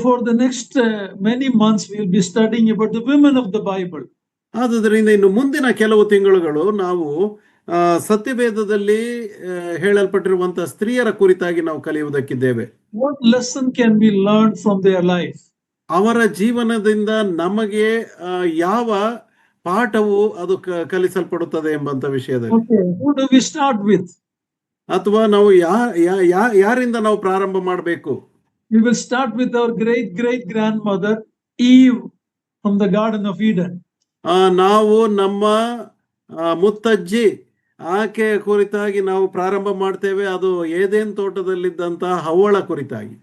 For the next many months, we will be studying about the women of the Bible. ಆದುದರಿಂದ ಇನ್ನು ಮುಂದಿನ ಕೆಲವು ತಿಂಗಳುಗಳು ನಾವು ಸತ್ಯವೇದದಲ್ಲಿ ಹೇಳಲ್ಪಟ್ಟಿರುವಂತಹ ಸ್ತ್ರೀಯರ ಕುರಿತಾಗಿ ನಾವು ಕಲಿಯುವುದಕ್ಕಿದ್ದೇವೆ. What lesson can we learn from their life? ಅವರ ಜೀವನದಿಂದ ನಮಗೆ ಯಾವ ಪಾಠವು ಅದು ಕಲಿಸಲ್ಪಡುತ್ತದೆ ಎಂಬಂತ ವಿಷಯದಲ್ಲಿ. Who do we start with? ಅಥವಾ ನಾವು ಯಾರಿಂದ ನಾವು ಪ್ರಾರಂಭ ಮಾಡಬೇಕು? We will start with our great grandmother Eve from the Garden of Eden. ನಾವು ನಮ್ಮ ಮುತ್ತಜ್ಜಿ ಆಕೆ ಕುರಿತಾಗಿ ನಾವು ಪ್ರಾರಂಭ ಮಾಡ್ತೇವೆ. ಅದು ಏದೇನ್ ತೋಟದಲ್ಲಿದ್ದಂತಹ ಹವ್ವಳ ಕುರಿತಾಗಿ.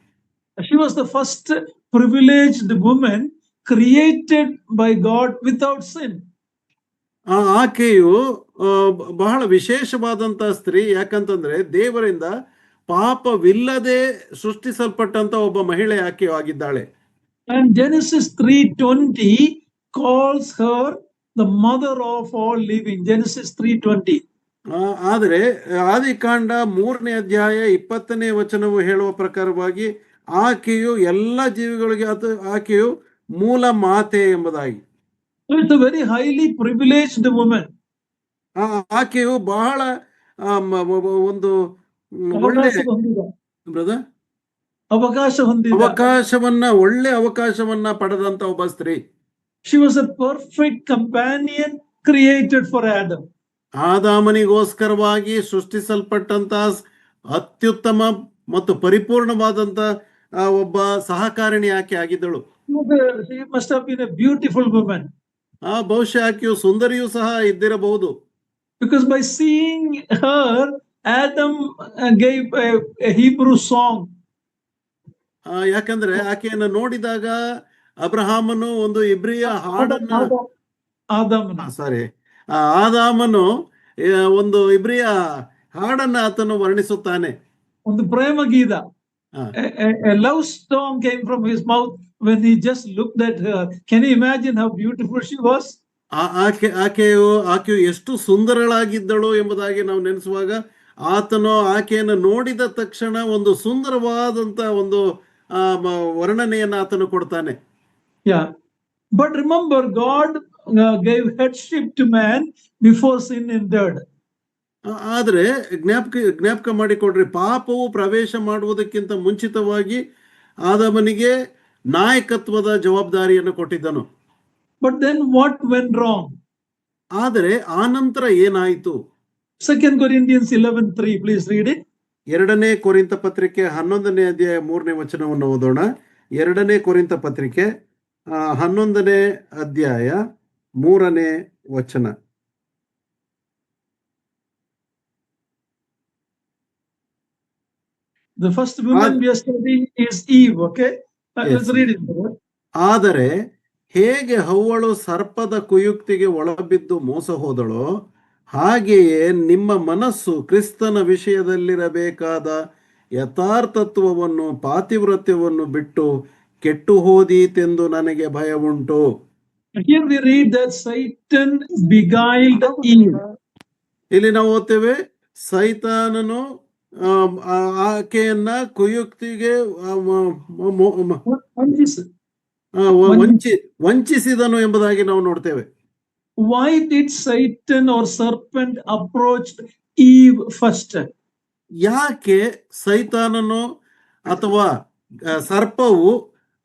She was the first privileged woman created by God without sin. ಆಕೆಯು ಬಹಳ ವಿಶೇಷವಾದಂತಹ ಸ್ತ್ರೀ. ಯಾಕಂತಂದ್ರೆ ದೇವರಿಂದ ಪಾಪವಿಲ್ಲದೆ ಸೃಷ್ಟಿಸಲ್ಪಟ್ಟಂತ ಒಬ್ಬ ಮಹಿಳೆ ಆಕೆಯು ಆಗಿದ್ದಾಳೆ. And Genesis 3:20 calls her the mother of all living. Genesis 3:20. ಆದರೆ ಆದಿಕಾಂಡ 3ನೇ ಅಧ್ಯಾಯ 20ನೇ ವಚನವು ಹೇಳುವ ಪ್ರಕಾರವಾಗಿ ಆಕೆಯು ಎಲ್ಲ ಜೀವಿಗಳಿಗೆ ಆಕೆಯು ಮೂಲ ಮಾತೆ ಎಂಬುದಾಗಿ. It's a very highly privileged woman. ಆಕೆಯು ಬಹಳ ಒಂದು ಒಳ್ಳೆ ಒಳ್ಳೆ ಅವಕಾಶವನ್ನ ಪಡೆದಂತ ಒಬ್ಬ ಸ್ತ್ರೀ. She was a perfect companion created for Adam. ಆದಾಮನಿಗೋಸ್ಕರವಾಗಿ ಸೃಷ್ಟಿಸಲ್ಪಟ್ಟಂತ ಅತ್ಯುತ್ತಮ ಮತ್ತು ಪರಿಪೂರ್ಣವಾದಂತ ಒಬ್ಬ ಸಹಕಾರಿಣಿ ಆಕೆ ಆಗಿದ್ದಳು. She must have been a beautiful woman. ಬಹುಶಃ ಆಕೆಯು ಸುಂದರಿಯೂ ಸಹ ಇದ್ದಿರಬಹುದು. Because by seeing her, Adam gave a Hebrew song. ಯಾಕಂದ್ರೆ ಆಕೆಯನ್ನು ನೋಡಿದಾಗ ಅಬ್ರಹಾಮನು ಒಂದು ಇಬ್ರಿಯ ಹಾಡನ್ನ ಆದಾಮನು ಒಂದು ಇಬ್ರಿಯ ಹಾಡನ್ನ ಆತನು ವರ್ಣಿಸುತ್ತಾನೆ. ಒಂದು ಪ್ರೇಮ ಗೀತ. A love song came from his mouth when he just looked at her. Can you imagine how beautiful she was? ಆಕೆಯು ಎಷ್ಟು ಸುಂದರಳಾಗಿದ್ದಳು ಎಂಬುದಾಗಿ ನಾವು ನೆನೆಸುವಾಗ ಆತನು ಆಕೆಯನ್ನು ನೋಡಿದ ತಕ್ಷಣ ಒಂದು ಸುಂದರವಾದಂತ ಒಂದು ವರ್ಣನೆಯನ್ನು ಆತನು ಕೊಡ್ತಾನೆ. Yeah, but remember, God gave headship to man before sin entered. ಆದ್ರೆ ಜ್ಞಾಪಕ ಮಾಡಿಕೊಡ್ರಿ, ಪಾಪವು ಪ್ರವೇಶ ಮಾಡುವುದಕ್ಕಿಂತ ಮುಂಚಿತವಾಗಿ ಆದಾಮನಿಗೆ ನಾಯಕತ್ವದ ಜವಾಬ್ದಾರಿಯನ್ನು ಕೊಟ್ಟಿದ್ದನು. But then what went wrong? ಆದರೆ ಆನಂತರ ಏನಾಯಿತು? 2 Corinthians 11:3, please read it. 2ನೇ ಕೊರಿಂಥ ಪತ್ರಿಕೆ 11ನೇ ಅಧ್ಯಾಯ 3ನೇ ವಚನವನ್ನು ಓದೋಣ. 2ನೇ ಕೊರಿಂಥ ಪತ್ರಿಕೆ 11ನೇ ಅಧ್ಯಾಯ 3ನೇ ವಚನ. The first woman we are studying is Eve, okay? Let's read it. ಆದರೆ ಹೇಗೆ ಹವ್ವಳು ಸರ್ಪದ ಕುಯುಕ್ತಿಗೆ ಒಳಬಿದ್ದು ಮೋಸ ಹೋದಳೋ ಹಾಗೆಯೇ ನಿಮ್ಮ ಮನಸ್ಸು ಕ್ರಿಸ್ತನ ವಿಷಯದಲ್ಲಿರಬೇಕಾದ ಯಥಾರ್ಥತ್ವವನ್ನು ಪಾತಿವ್ರತ್ಯವನ್ನು ಬಿಟ್ಟು ಕೆಟ್ಟು ಹೋದೀತೆಂದು ನನಗೆ ಭಯ ಉಂಟು. Here we read that Satan beguiled Eve. ಇಲ್ಲಿ ನಾವು ಓದ್ತೇವೆ, ಸೈತಾನನು ಆಕೆಯನ್ನ ಕುಯುಕ್ತಿಗೆ ವಂಚಿಸಿದನು ಎಂಬುದಾಗಿ ನಾವು ನೋಡ್ತೇವೆ. Why did Satan or serpent approached Eve first? ಯಾಕೆ ಸೈತಾನನು ಅಥವಾ ಸರ್ಪವು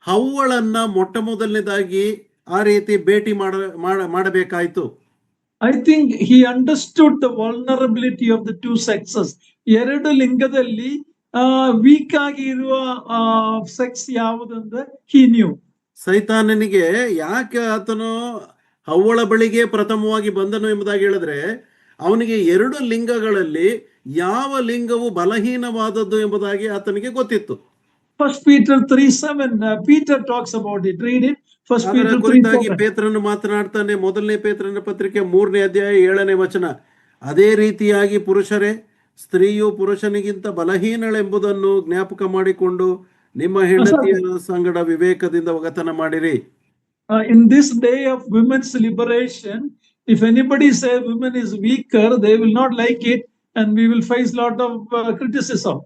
ಹವ್ವಳನ್ನ ಮೊಟ್ಟ ಮೊದಲನೇದಾಗಿ ಆ ರೀತಿ ಭೇಟಿ ಮಾಡಬೇಕಾಯ್ತು? I think he understood the vulnerability of the two sexes. ಎರಡು ಲಿಂಗದಲ್ಲಿ ವೀಕ್ ಆಗಿರುವ ಸೆಕ್ಸ್ ಯಾವುದಂದ್ರೆ he knew. ಸೈತಾನನಿಗೆ ಯಾಕೆ ಆತನು ಹವ್ವಳ ಬಳಿಗೆ ಪ್ರಥಮವಾಗಿ ಬಂದನು ಎಂಬುದಾಗಿ ಹೇಳಿದ್ರೆ, ಅವನಿಗೆ ಎರಡು ಲಿಂಗಗಳಲ್ಲಿ ಯಾವ ಲಿಂಗವು ಬಲಹೀನವಾದದ್ದು ಎಂಬುದಾಗಿ ಆತನಿಗೆ ಗೊತ್ತಿತ್ತು. First Peter 3:7, Peter talks about it. Read it. First Peter 3:7. ಪೇತ್ರನು ಮಾತನಾಡ್ತಾನೆ, ಮೊದಲನೇ ಪೇತ್ರನ ಪತ್ರಿಕೆ 3ನೇ ಅಧ್ಯಾಯ 7ನೇ ವಚನ. ಅದೇ ರೀತಿಯಾಗಿ ಪುರುಷರೇ, ಸ್ತ್ರೀಯು ಪುರುಷನಿಗಿಂತ ಬಲಹೀನಳೆಂಬುದನ್ನು ಜ್ಞಾಪಕ ಮಾಡಿಕೊಂಡು ನಿಮ್ಮ ಹೆಂಡತಿಯ ಸಂಗಡ ವಿವೇಕದಿಂದ ಒಗತನ ಮಾಡಿರಿ. In this day of women's liberation, if anybody say women is weaker, they will not like it and we will face lot of criticism.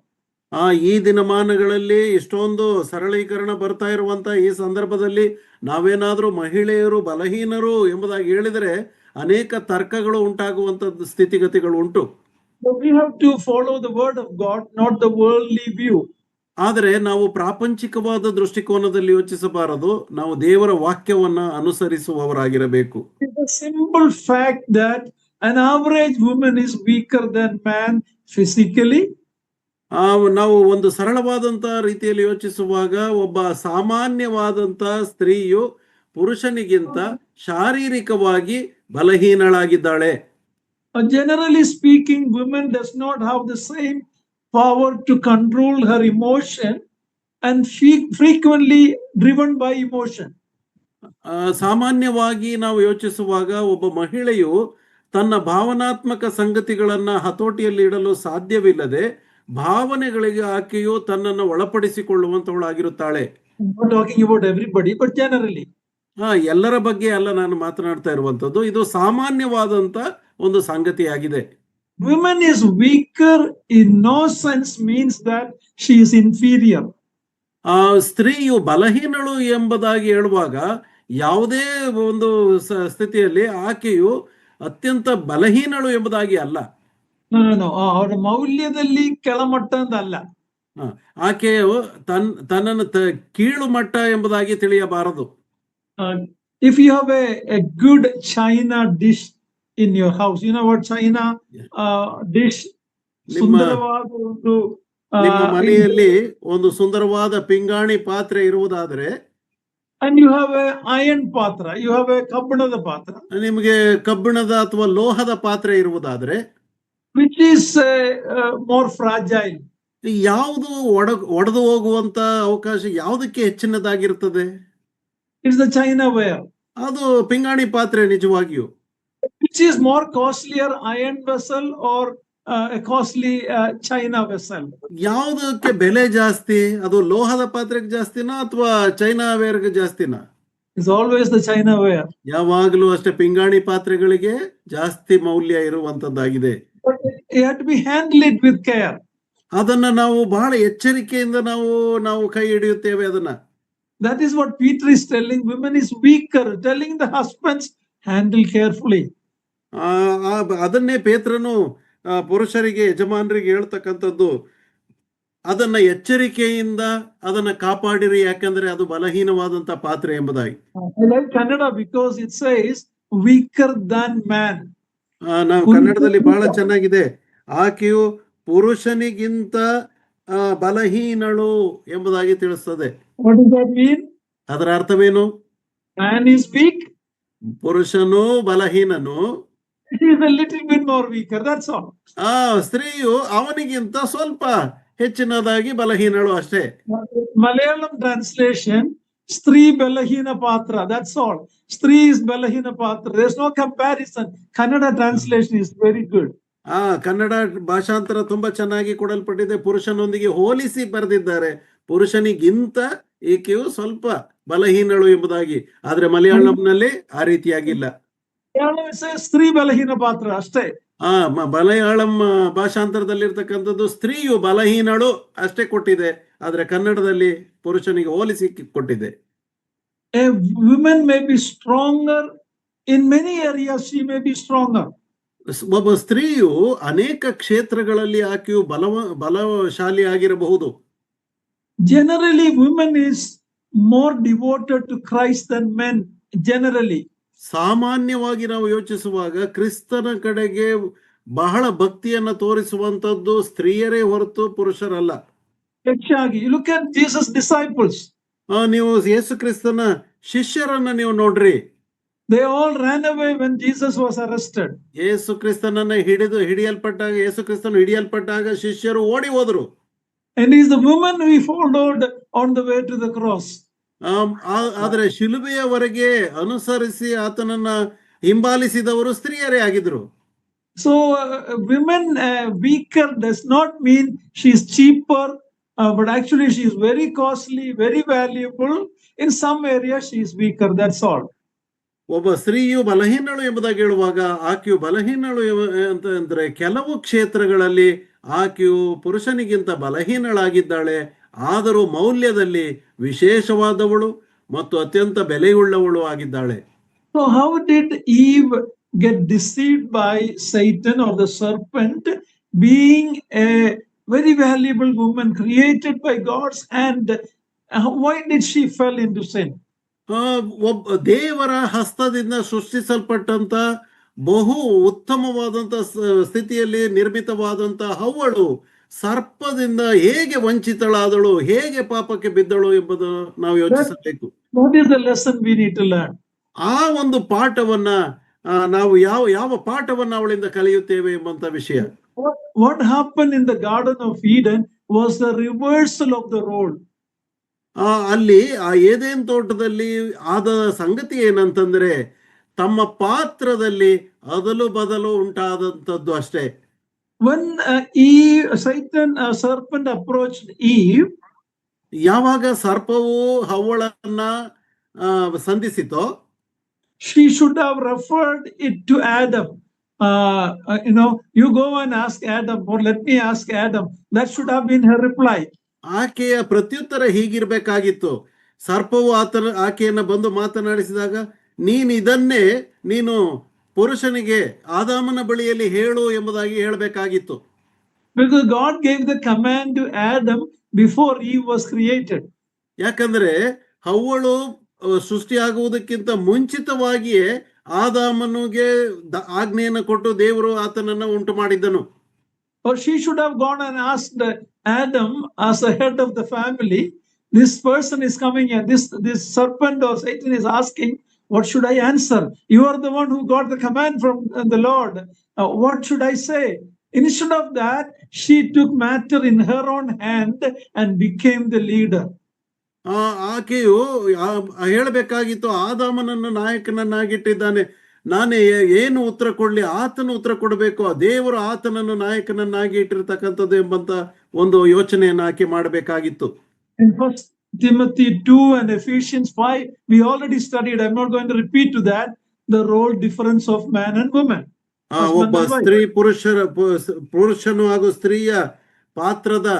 ಈ ದಿನಮಾನಗಳಲ್ಲಿ ಇಷ್ಟೊಂದು ಸರಳೀಕರಣ ಬರ್ತಾ ಇರುವಂತ ಈ ಸಂದರ್ಭದಲ್ಲಿ ನಾವೇನಾದ್ರೂ ಮಹಿಳೆಯರು ಬಲಹೀನರು ಎಂಬುದಾಗಿ ಹೇಳಿದರೆ ಅನೇಕ ತರ್ಕಗಳು ಉಂಟಾಗುವಂತ ಸ್ಥಿತಿಗತಿಗಳು ಉಂಟು. So we have to follow the word of God, not the worldly view. ಆದರೆ ನಾವು ಪ್ರಾಪಂಚಿಕವಾದ ದೃಷ್ಟಿಕೋನದಲ್ಲಿ ಯೋಚಿಸಬಾರದು, ನಾವು ದೇವರ ವಾಕ್ಯವನ್ನ ಅನುಸರಿಸುವವರಾಗಿರಬೇಕು. It's a simple fact that an average woman is weaker than man physically. ನಾವು ಒಂದು ಸರಳವಾದಂತ ರೀತಿಯಲ್ಲಿ ಯೋಚಿಸುವಾಗ ಒಬ್ಬ ಸಾಮಾನ್ಯವಾದಂತ ಸ್ತ್ರೀಯು ಪುರುಷನಿಗಿಂತ ಶಾರೀರಿಕವಾಗಿ ಬಲಹೀನಳಾಗಿದ್ದಾಳೆ. Generally speaking, women does not have the same power to control her emotion and frequently driven by emotion. ಸಾಮಾನ್ಯವಾಗಿ ನಾವು ಯೋಚಿಸುವಾಗ ಒಬ್ಬ ಮಹಿಳೆಯು ತನ್ನ ಭಾವನಾತ್ಮಕ ಸಂಗತಿಗಳನ್ನ ಹತೋಟಿಯಲ್ಲಿ ಇಡಲು ಸಾಧ್ಯವಿಲ್ಲದೆ ಭಾವನೆಗಳಿಗೆ ಆಕೆಯು ತನ್ನನ್ನು ಒಳಪಡಿಸಿಕೊಳ್ಳುವಂತವಳಾಗಿರುತ್ತಾಳೆ. I'm not talking about everybody, but generally. ಎಲ್ಲರ ಬಗ್ಗೆ ಅಲ್ಲ ನಾನು ಮಾತನಾಡ್ತಾ ಇರುವಂತದ್ದು, ಇದು ಸಾಮಾನ್ಯವಾದಂತ ಒಂದು ಸಂಗತಿಯಾಗಿದೆ. Women is weaker in no sense means that she is inferior. ಸ್ತ್ರೀಯು ಬಲಹೀನಳು ಎಂಬುದಾಗಿ ಹೇಳುವಾಗ ಯಾವುದೇ ಒಂದು ಸ್ಥಿತಿಯಲ್ಲಿ ಆಕೆಯು ಅತ್ಯಂತ ಬಲಹೀನಳು ಎಂಬುದಾಗಿ ಅಲ್ಲ. No, ಅವರ ಮೌಲ್ಯದಲ್ಲಿ ಕೆಳಮಟ್ಟ ಅಂತ ಅಲ್ಲ. ಆಕೆಯು ತನ್ನನ್ನು ಕೀಳು ಮಟ್ಟ ಎಂಬುದಾಗಿ ತಿಳಿಯಬಾರದು. If you have a good china dish in your house, you know what china dish, ಸುಂದರವಾದ ಒಂದು ನಿಮ್ಮ ಮನೆಯಲ್ಲಿ ಒಂದು ಸುಂದರವಾದ ಪಿಂಗಾಣಿ ಪಾತ್ರೆ ಇರುವುದಾದರೆ, and you have a iron ಪಾತ್ರ, you have a ಕಬ್ಬಿಣದ ಪಾತ್ರ, ನಿಮಗೆ ಕಬ್ಬಿಣದ ಅಥವಾ ಲೋಹದ ಪಾತ್ರೆ ಇರುವುದಾದರೆ, which is more fragile, ಯಾವುದು ಒಡೆದು ಹೋಗುವಂತ ಅವಕಾಶ ಯಾವುದಕ್ಕೆ ಹೆಚ್ಚಿನದಾಗಿರ್ತದೆ? it's the chinaware. ಅದು ಪಿಂಗಾಣಿ ಪಾತ್ರೆ ನಿಜವಾಗಿಯೂ. Which is more costlier, iron vessel or a costly china vessel? ಯಾವುದಕ್ಕೆ ಬೆಲೆ ಜಾಸ್ತಿ? ಅದು ಲೋಹದ ಪಾತ್ರೆಗೆ ಜಾಸ್ತಿನಾ ಅಥವಾ ಚೈನಾ ವೇರ್ಗೆ ಜಾಸ್ತಿನಾ? It's always the chinaware. ಯಾವಾಗಲೂ ಅಷ್ಟೇ ಪಿಂಗಾಣಿ ಪಾತ್ರೆಗಳಿಗೆ ಜಾಸ್ತಿ ಮೌಲ್ಯ ಇರುವಂತದ್ದಾಗಿದೆ. But you have to be handle it with care. ಅದನ್ನ ನಾವು ಬಹಳ ಎಚ್ಚರಿಕೆಯಿಂದ ನಾವು ಕೈ ಹಿಡಿಯುತ್ತೇವೆ ಅದನ್ನ. That is what Peter is telling. Women is weaker, telling the husbands handle carefully. ಅದನ್ನೇ ಪೇತ್ರನು ಪುರುಷರಿಗೆ ಯಜಮಾನರಿಗೆ ಹೇಳ್ತಕ್ಕಂಥದ್ದು, ಅದನ್ನ ಎಚ್ಚರಿಕೆಯಿಂದ ಅದನ್ನ ಕಾಪಾಡಿರಿ, ಯಾಕಂದ್ರೆ ಅದು ಬಲಹೀನವಾದಂತ ಪಾತ್ರೆ ಎಂಬುದಾಗಿ. I like Kannada because it says weaker than man. ನಾವು ಕನ್ನಡದಲ್ಲಿ ಬಹಳ ಚೆನ್ನಾಗಿದೆ, ಆಕೆಯು ಪುರುಷನಿಗಿಂತ ಬಲಹೀನಳು ಎಂಬುದಾಗಿ ತಿಳಿಸ್ತದೆ. What does that mean? ಅದರ ಅರ್ಥವೇನು? Man is weak, ಪುರುಷನು ಬಲಹೀನನು, he is a little bit more weaker, that's all. ಸ್ತ್ರೀಯು ಅವನಿಗಿಂತ ಸ್ವಲ್ಪ ಹೆಚ್ಚಿನದಾಗಿ ಬಲಹೀನಳು ಅಷ್ಟೇ. Malayalam translation, Stri Balahina Patra, that's all. Stri is Balahina Patra. There's no comparison. Kannada translation is very good. Kannada ಭಾಷಾಂತರ ತುಂಬಾ ಚೆನ್ನಾಗಿ ಕೊಡಲ್ಪಟ್ಟಿದೆ. ಪುರುಷನೊಂದಿಗೆ ಹೋಲಿಸಿ ಬರೆದಿದ್ದಾರೆ, ಪುರುಷನಿಗಿಂತ ಈಕೆಯು ಸ್ವಲ್ಪ ಬಲಹೀನಳು ಎಂಬುದಾಗಿ. ಆದ್ರೆ ಮಲಯಾಳಂನಲ್ಲಿ ಆ ರೀತಿಯಾಗಿಲ್ಲ. ಸ್ತ್ರೀ ಬಲಹೀನ ಪಾತ್ರ ಅಷ್ಟೇ. ಮಲಯಾಳಂ ಭಾಷಾಂತರದಲ್ಲಿರ್ತಕ್ಕಂಥದ್ದು ಸ್ತ್ರೀಯು ಬಲಹೀನಳು ಅಷ್ಟೇ ಕೊಟ್ಟಿದೆ, ಆದ್ರೆ ಕನ್ನಡದಲ್ಲಿ ಪುರುಷನಿಗೆ ಹೋಲಿಸಿ ಕೊಟ್ಟಿದೆ. A woman may be stronger in many areas, she may be stronger. ಒಬ್ಬ ಸ್ತ್ರೀಯು ಅನೇಕ ಕ್ಷೇತ್ರಗಳಲ್ಲಿ ಆಕೆಯು ಬಲಶಾಲಿ ಆಗಿರಬಹುದು. Generally, women is more devoted to Christ than men. Generally, ಸಾಮಾನ್ಯವಾಗಿ ನಾವು ಯೋಚಿಸುವಾಗ ಕ್ರಿಸ್ತನ ಕಡೆಗೆ ಬಹಳ ಭಕ್ತಿಯನ್ನ ತೋರಿಸುವಂತದ್ದು ಸ್ತ್ರೀಯರೇ ಹೊರತು ಪುರುಷರಲ್ಲ. ಹೆಚ್ಚಾಗಿ you look at Jesus disciples. ನೀವು ಯೇಸು ಕ್ರಿಸ್ತನ ಶಿಷ್ಯರನ್ನ ನೀವು ನೋಡ್ರಿ, they all ran away when Jesus was arrested. ಯೇಸು ಕ್ರಿಸ್ತನನ್ನ ಹಿಡಿಯಲ್ಪಟ್ಟಾಗ ಯೇಸು ಕ್ರಿಸ್ತನು ಹಿಡಿಯಲ್ಪಟ್ಟಾಗ ಶಿಷ್ಯರು ಓಡಿ ಹೋದ್ರು. And is the woman we followed on the way to the cross. ಆದ್ರೆ ಶಿಲುಬೆಯವರೆಗೆ ಅನುಸರಿಸಿ ಆತನನ್ನ ಹಿಂಬಾಲಿಸಿದವರು ಸ್ತ್ರೀಯರೇ ಆಗಿದ್ರು. So women weaker does not mean she is cheaper, but actually she is very costly, very valuable. In some areas she is weaker, that's all. ಒಬ್ಬ ಸ್ತ್ರೀಯು ಬಲಹೀನಳು ಎಂಬುದಾಗಿ ಹೇಳುವಾಗ ಆಕೆಯು ಬಲಹೀನಳು ಅಂತ ಅಂದ್ರೆ ಕೆಲವು ಕ್ಷೇತ್ರಗಳಲ್ಲಿ ಆಕೆಯು ಪುರುಷನಿಗಿಂತ ಬಲಹೀನಳಾಗಿದ್ದಾಳೆ, ಆದರೂ ಮೌಲ್ಯದಲ್ಲಿ ವಿಶೇಷವಾದವಳು ಮತ್ತು ಅತ್ಯಂತ ಬೆಲೆಯುಳ್ಳವಳು ಆಗಿದ್ದಾಳೆ. So how did Eve get deceived by Satan or the serpent, being a very valuable woman created by God's hand? Why did she fell into sin? ದೇವರ ಹಸ್ತದಿಂದ ಸೃಷ್ಟಿಸಲ್ಪಟ್ಟಂತ ಬಹು ಉತ್ತಮವಾದಂತ ಸ್ಥಿತಿಯಲ್ಲಿ ನಿರ್ಮಿತವಾದಂತ ಹವ್ವಳು ಸರ್ಪದಿಂದ ಹೇಗೆ ವಂಚಿತಳಾದಳು, ಹೇಗೆ ಪಾಪಕ್ಕೆ ಬಿದ್ದಳು ಎಂಬುದು ನಾವು ಯೋಚಿಸಬೇಕು. What is the lesson we need to learn? ಆ ಒಂದು ಪಾಠವನ್ನ ನಾವು ಯಾವ ಪಾಠವನ್ನ ಅವಳಿಂದ ಕಲಿಯುತ್ತೇವೆ ಎಂಬಂತ ವಿಷಯ. What happened in the Garden of Eden was the reversal of the role. ಅಲ್ಲಿ ಆ ಏದೇನ್ ತೋಟದಲ್ಲಿ ಆದ ಸಂಗತಿ ಏನಂತಂದ್ರೆ ತಮ್ಮ ಪಾತ್ರದಲ್ಲಿ ಅದಲು ಬದಲು ಉಂಟಾದಂಥದ್ದು ಅಷ್ಟೇ. When serpent approached Eve, ಯಾವಾಗ ಸರ್ಪವು ಹವ್ವಳನ್ನ ಸಂಧಿಸಿತೋ, she should have referred it to Adam. You go and ask Adam, or let me ask Adam. That should have been her reply. ಆಕೆಯ ಪ್ರತ್ಯುತ್ತರ ಹೀಗಿರ್ಬೇಕಾಗಿತ್ತು. ಸರ್ಪವು ಆಕೆಯನ್ನ ಬಂದು ಮಾತನಾಡಿಸಿದಾಗ ಇದನ್ನೇ ನೀನು ಪುರುಷನಿಗೆ ಆದಾಮನ ಬಳಿಯಲ್ಲಿ ಹೇಳು ಎಂಬುದಾಗಿ ಹೇಳಬೇಕಾಗಿತ್ತು. Because God gave the command to Adam before Eve was created. ಯಾಕಂದ್ರೆ ಹವ್ವಳು ಸೃಷ್ಟಿಯಾಗುವುದಕ್ಕಿಂತ ಮುಂಚಿತವಾಗಿಯೇ ಆದಾಮನಿಗೆ ಆಜ್ಞೆಯನ್ನು ಕೊಟ್ಟು ದೇವರು ಆತನನ್ನ ಉಂಟು ಮಾಡಿದ್ದನು. Or she should have gone and asked Adam as the head of the family, this person is coming and this serpent or Satan is asking, what should I answer? You are the one who got the command from the Lord. What should I say? Instead of that, she took matter in her own hand and became the leader. ಆಕೆಯು ಹೇಳಬೇಕಾಗಿತ್ತು, ಆದಾಮನನ್ನು ನಾಯಕನನ್ನಾಗಿಟ್ಟಿದ್ದಾನೆ, ನಾನೇ ಏನು ಉತ್ತರ ಕೊಡ್ಲಿ, ಆತನು ಉತ್ತರ ಕೊಡಬೇಕು, ದೇವರು ಆತನನ್ನು ನಾಯಕನನ್ನಾಗಿ ಇಟ್ಟಿರ್ತಕ್ಕಂಥದ್ದು ಎಂಬಂತ ಒಂದು ಯೋಚನೆಯನ್ನು ಆಕೆ ಮಾಡಬೇಕಾಗಿತ್ತು. In 1 Timothy 2 and Ephesians 5, we already studied. I'm not going to repeat to that the role difference of man and woman. ಒಬ್ಬ ಪುರುಷನು ಹಾಗೂ ಸ್ತ್ರೀಯ ಪಾತ್ರದ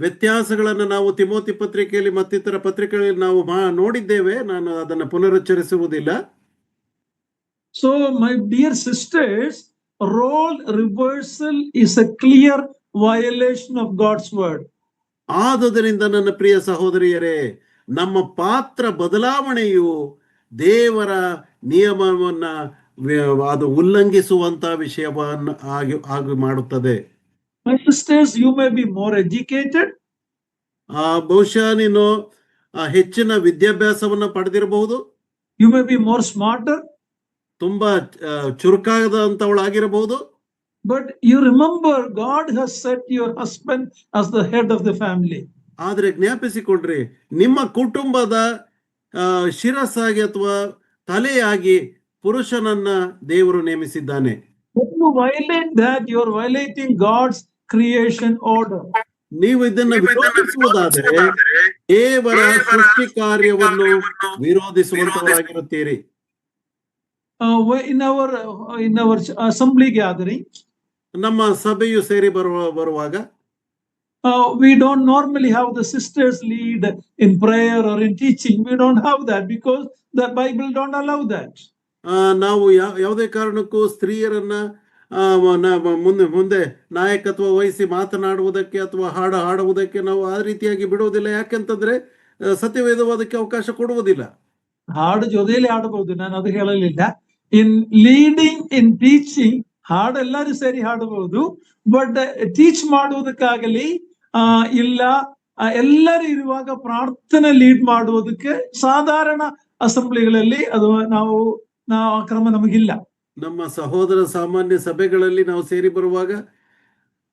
ವ್ಯತ್ಯಾಸಗಳನ್ನು ನಾವು ತಿಮೋತಿ ಪತ್ರಿಕೆಯಲ್ಲಿ ಮತ್ತಿತರ ಪತ್ರಿಕೆಗಳಲ್ಲಿ ನಾವು ನೋಡಿದ್ದೇವೆ. ನಾನು ಅದನ್ನು ಪುನರುಚ್ಚರಿಸುವುದಿಲ್ಲ. So my dear sisters, role reversal is a clear violation of God's word. ಆದುದರಿಂದ ನನ್ನ ಪ್ರಿಯ ಸಹೋದರಿಯರೇ, ನಮ್ಮ ಪಾತ್ರ ಬದಲಾವಣೆಯು ದೇವರ ನಿಯಮವನ್ನ ಅದು ಉಲ್ಲಂಘಿಸುವಂತ ವಿಷಯವನ್ನು ಆಗಿ ಮಾಡುತ್ತದೆ. My sisters, you may be more educated. ಬಹುಶಃ ನೀನು ಹೆಚ್ಚಿನ ವಿದ್ಯಾಭ್ಯಾಸವನ್ನ ಪಡೆದಿರಬಹುದು. You may be more smarter. ತುಂಬಾ ಚುರುಕಾದಂತವಳಾಗಿರಬಹುದು. But you remember, God has set your husband as the head of the family. ಆದ್ರೆ ಜ್ಞಾಪಿಸಿಕೊಡ್ರಿ, ನಿಮ್ಮ ಕುಟುಂಬದ ಶಿರಸ್ಸಾಗಿ ಅಥವಾ ತಲೆಯಾಗಿ ಪುರುಷನನ್ನ ದೇವರು ನೇಮಿಸಿದ್ದಾನೆ. If you violate that, you are violating God's creation order. ನೀವು ಇದನ್ನು ವಿರೋಧಿಸುವುದಾದರೆ ದೇವರ ಸೃಷ್ಟಿ ಕಾರ್ಯವನ್ನು ವಿರೋಧಿಸುವಂತವರಾಗಿರುತ್ತೀರಿ. In our assembly gathering, ನಮ್ಮ ಸಭೆಯು ಸೇರಿ ಬರುವಾಗ we don't normally have the sisters lead in prayer or in teaching. We don't have that because the Bible don't allow that. ನಾವು ಯಾವುದೇ ಕಾರಣಕ್ಕೂ ಸ್ತ್ರೀಯರನ್ನ ಮುಂದೆ ನಾಯಕತ್ವ ವಹಿಸಿ ಮಾತನಾಡುವುದಕ್ಕೆ ಅಥವಾ ಹಾಡುವುದಕ್ಕೆ ನಾವು ಆ ರೀತಿಯಾಗಿ ಬಿಡುವುದಿಲ್ಲ. ಯಾಕೆಂತಂದ್ರೆ ಸತ್ಯವೇದವಾದಕ್ಕೆ ಅವಕಾಶ ಕೊಡುವುದಿಲ್ಲ. ಹಾಡು ಜೊತೆಯಲ್ಲಿ ಹಾಡಬಹುದು, ನಾನು ಅದು ಹೇಳಲಿಲ್ಲ. ಇನ್ ಲೀಡಿಂಗ್, ಇನ್ ಟೀಚಿಂಗ್ ಹಾಡು ಎಲ್ಲರೂ ಸೇರಿ ಹಾಡಬಹುದು. ಬಟ್ ಟೀಚ್ ಮಾಡುವುದಕ್ಕಾಗಲಿ ಇಲ್ಲ, ಎಲ್ಲರೂ ಇರುವಾಗ ಪ್ರಾರ್ಥನೆ ಲೀಡ್ ಮಾಡುವುದಕ್ಕೆ ಸಾಧಾರಣ ಅಸೆಂಬ್ಲಿಗಳಲ್ಲಿ ಅದು ನಾವು ಕ್ರಮ ನಮಗಿಲ್ಲ. ನಮ್ಮ ಸಹೋದರ ಸಾಮಾನ್ಯ ಸಭೆಗಳಲ್ಲಿ ನಾವು ಸೇರಿ ಬರುವಾಗ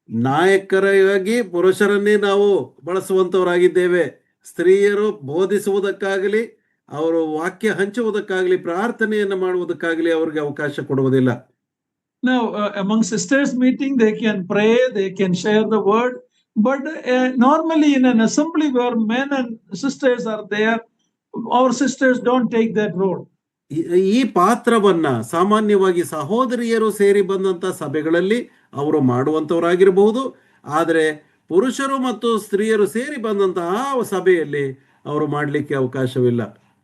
ನಾಯಕರಾಗಿ ಪುರುಷರನ್ನೇ ನಾವು ಬಳಸುವಂತವರಾಗಿದ್ದೇವೆ. ಸ್ತ್ರೀಯರು ಬೋಧಿಸುವುದಕ್ಕಾಗಲಿ, ಅವರು ವಾಕ್ಯ ಹಂಚುವುದಕ್ಕಾಗಲಿ, ಪ್ರಾರ್ಥನೆಯನ್ನು ಮಾಡುವುದಕ್ಕಾಗಲಿ ಅವರಿಗೆ ಅವಕಾಶ ಕೊಡುವುದಿಲ್ಲ. Now, among sisters meeting, they can pray, they can share the word. But normally in an assembly where men and sisters are there, our sisters don't take that role. ಈ ಪಾತ್ರವನ್ನ ಸಾಮಾನ್ಯವಾಗಿ ಸಹೋದರಿಯರು ಸೇರಿ ಬಂದಂತ ಸಭೆಗಳಲ್ಲಿ ಅವರು ಮಾಡುವಂತವರಾಗಿರಬಹುದು. ಆದರೆ ಪುರುಷರು ಮತ್ತು ಸ್ತ್ರೀಯರು ಸೇರಿ ಬಂದಂತಹ ಸಭೆಯಲ್ಲಿ ಅವರು ಮಾಡಲಿಕ್ಕೆ ಅವಕಾಶವಿಲ್ಲ.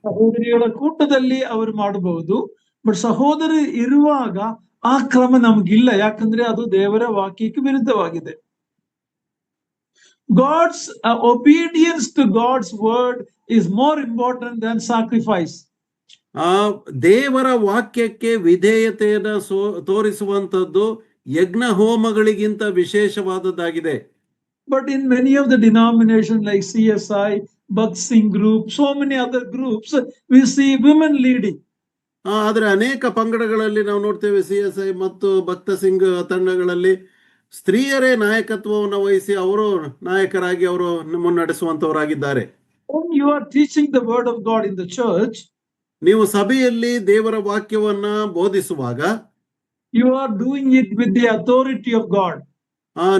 ಸಹೋದರಿಗಳ ಕೂಟದಲ್ಲಿ ಅವರು ಮಾಡಬಹುದು, ಬಟ್ ಸಹೋದರಿ ಇರುವಾಗ ಆ ಕ್ರಮ ನಮಗಿಲ್ಲ, ಯಾಕಂದ್ರೆ ಅದು ದೇವರ ವಾಕ್ಯಕ್ಕೆ ವಿರುದ್ಧವಾಗಿದೆ. God's obedience to God's word is more important than sacrifice. ಆ ದೇವರ ವಾಕ್ಯಕ್ಕೆ ವಿಧೇಯತೆಯನ್ನು ತೋರಿಸುವಂತದ್ದು ಯಜ್ಞ ಹೋಮಗಳಿಗಿಂತ ವಿಶೇಷವಾದದ್ದಾಗಿದೆ. But in many of the denominations like CSI, Bhakt Singh group, so many other groups, we see women leading. ಆದರೆ ಅನೇಕ ಪಂಗಡಗಳಲ್ಲಿ ನಾವು ನೋಡ್ತೇವೆ, CSI ಮತ್ತು ಭಕ್ತ ಸಿಂಗ್ ತಂಡಗಳಲ್ಲಿ ಸ್ತ್ರೀಯರೇ ನಾಯಕತ್ವವನ್ನು ವಹಿಸಿ ಅವರು ನಾಯಕರಾಗಿ ಅವರು ಮುನ್ನಡೆಸುವಂತವರಾಗಿದ್ದಾರೆ. When you are teaching the word of God in the church, ನೀವು ಸಭೆಯಲ್ಲಿ ದೇವರ ವಾಕ್ಯವನ್ನ ಬೋಧಿಸುವಾಗ you are doing it with the authority of God.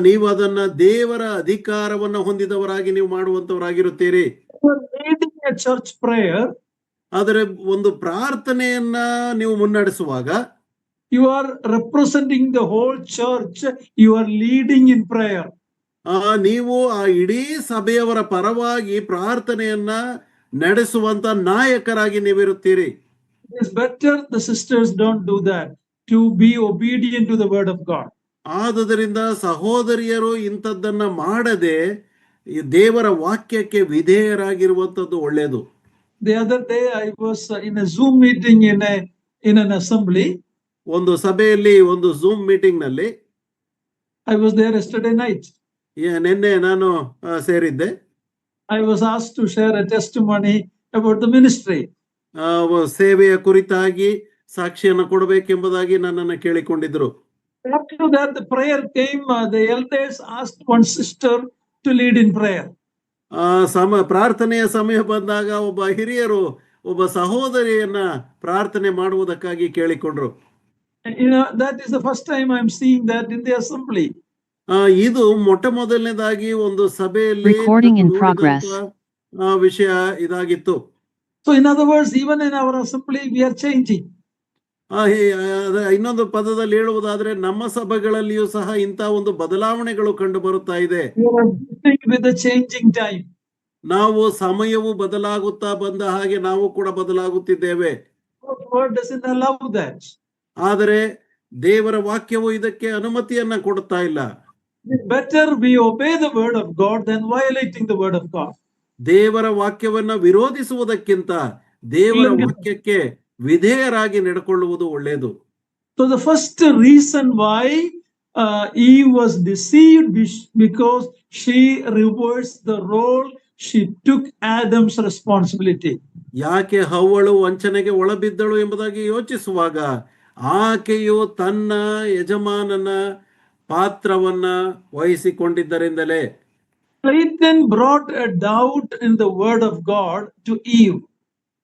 ನೀವು ಅದನ್ನ ದೇವರ ಅಧಿಕಾರವನ್ನ ಹೊಂದಿದವರಾಗಿ ನೀವು ಮಾಡುವಂತವರಾಗಿರುತ್ತೀರಿ. You are leading a church prayer. ಆದರೆ ಒಂದು ಪ್ರಾರ್ಥನೆಯನ್ನ ನೀವು ಮುನ್ನಡೆಸುವಾಗ you are representing the whole church, you are leading in prayer. ನೀವು ಆ ಇಡೀ ಸಭೆಯವರ ಪರವಾಗಿ ಪ್ರಾರ್ಥನೆಯನ್ನ ನಡೆಸುವಂತ ನಾಯಕರಾಗಿ ನೀವಿರುತ್ತೀರಿ. It is better the sisters don't do that, to be obedient to the word of God. ಆದುದರಿಂದ ಸಹೋದರಿಯರು ಇಂಥದ್ದನ್ನ ಮಾಡದೆ ಈ ದೇವರ ವಾಕ್ಯಕ್ಕೆ ವಿಧೇಯರಾಗಿರುವಂತದ್ದು ಒಳ್ಳೆಯದು. The other day I was in a Zoom meeting in an assembly. ಒಂದು ಸಭೆಯಲ್ಲಿ ಒಂದು Zoom ಮೀಟಿಂಗ್ ನಲ್ಲಿ I was there yesterday night. ನಿನ್ನೆ ನಾನು ಸೇರಿದ್ದೆ. I was asked to share a testimony about the ministry. ಸೇವೆಯ ಕುರಿತಾಗಿ ಸಾಕ್ಷಿಯನ್ನು ಕೊಡಬೇಕೆಂಬುದಾಗಿ ನನ್ನನ್ನು ಕೇಳಿಕೊಂಡಿದ್ರು. After that the prayer came, the elders asked one sister to lead in prayer. ಪ್ರಾರ್ಥನೆಯ ಸಮಯ ಬಂದಾಗ ಒಬ್ಬ ಹಿರಿಯರು ಒಬ್ಬ ಸಹೋದರಿಯನ್ನ ಪ್ರಾರ್ಥನೆ ಮಾಡುವುದಕ್ಕಾಗಿ ಕೇಳಿಕೊಂಡ್ರು. That is the first time I am seeing that in the assembly. ಇದು ಮೊಟ್ಟ ಮೊದಲನೇದಾಗಿ ಒಂದು ಸಭೆಯಲ್ಲಿ ವಿಷಯ ಇದಾಗಿತ್ತು. So in other words, even in our assembly we are changing. ಇನ್ನೊಂದು ಪದದಲ್ಲಿ ಹೇಳುವುದಾದ್ರೆ ನಮ್ಮ ಸಭೆಗಳಲ್ಲಿಯೂ ಸಹ ಇಂಥ ಒಂದು ಬದಲಾವಣೆಗಳು ಕಂಡು ಬರುತ್ತಾ ಇದೆ. With the changing time. ನಾವು ಸಮಯವು ಬದಲಾಗುತ್ತಾ ಬಂದ ಹಾಗೆ ನಾವು ಕೂಡ ಬದಲಾಗುತ್ತಿದ್ದೇವೆ. God doesn't allow that. ಆದರೆ ದೇವರ ವಾಕ್ಯವು ಇದಕ್ಕೆ ಅನುಮತಿಯನ್ನ ಕೊಡುತ್ತಾ ಇಲ್ಲ. It's better we obey the word of God than violating the word of God. ದೇವರ ವಾಕ್ಯವನ್ನ ವಿರೋಧಿಸುವುದಕ್ಕಿಂತ ದೇವರ ವಾಕ್ಯಕ್ಕೆ ವಿಧೇಯರಾಗಿ ನಡ್ಕೊಳ್ಳುವುದು ಒಳ್ಳೆಯದು. So the first reason why Eve was deceived because she reversed the role, she took Adam's responsibility. ಯಾಕೆ ಹವ್ವಳು ವಂಚನೆಗೆ ಒಳಬಿದ್ದಳು ಎಂಬುದಾಗಿ ಯೋಚಿಸುವಾಗ ಆಕೆಯು ತನ್ನ ಯಜಮಾನನ ಪಾತ್ರವನ್ನ ವಹಿಸಿಕೊಂಡಿದ್ದರಿಂದಲೇ. Satan brought a doubt in the word of God to Eve.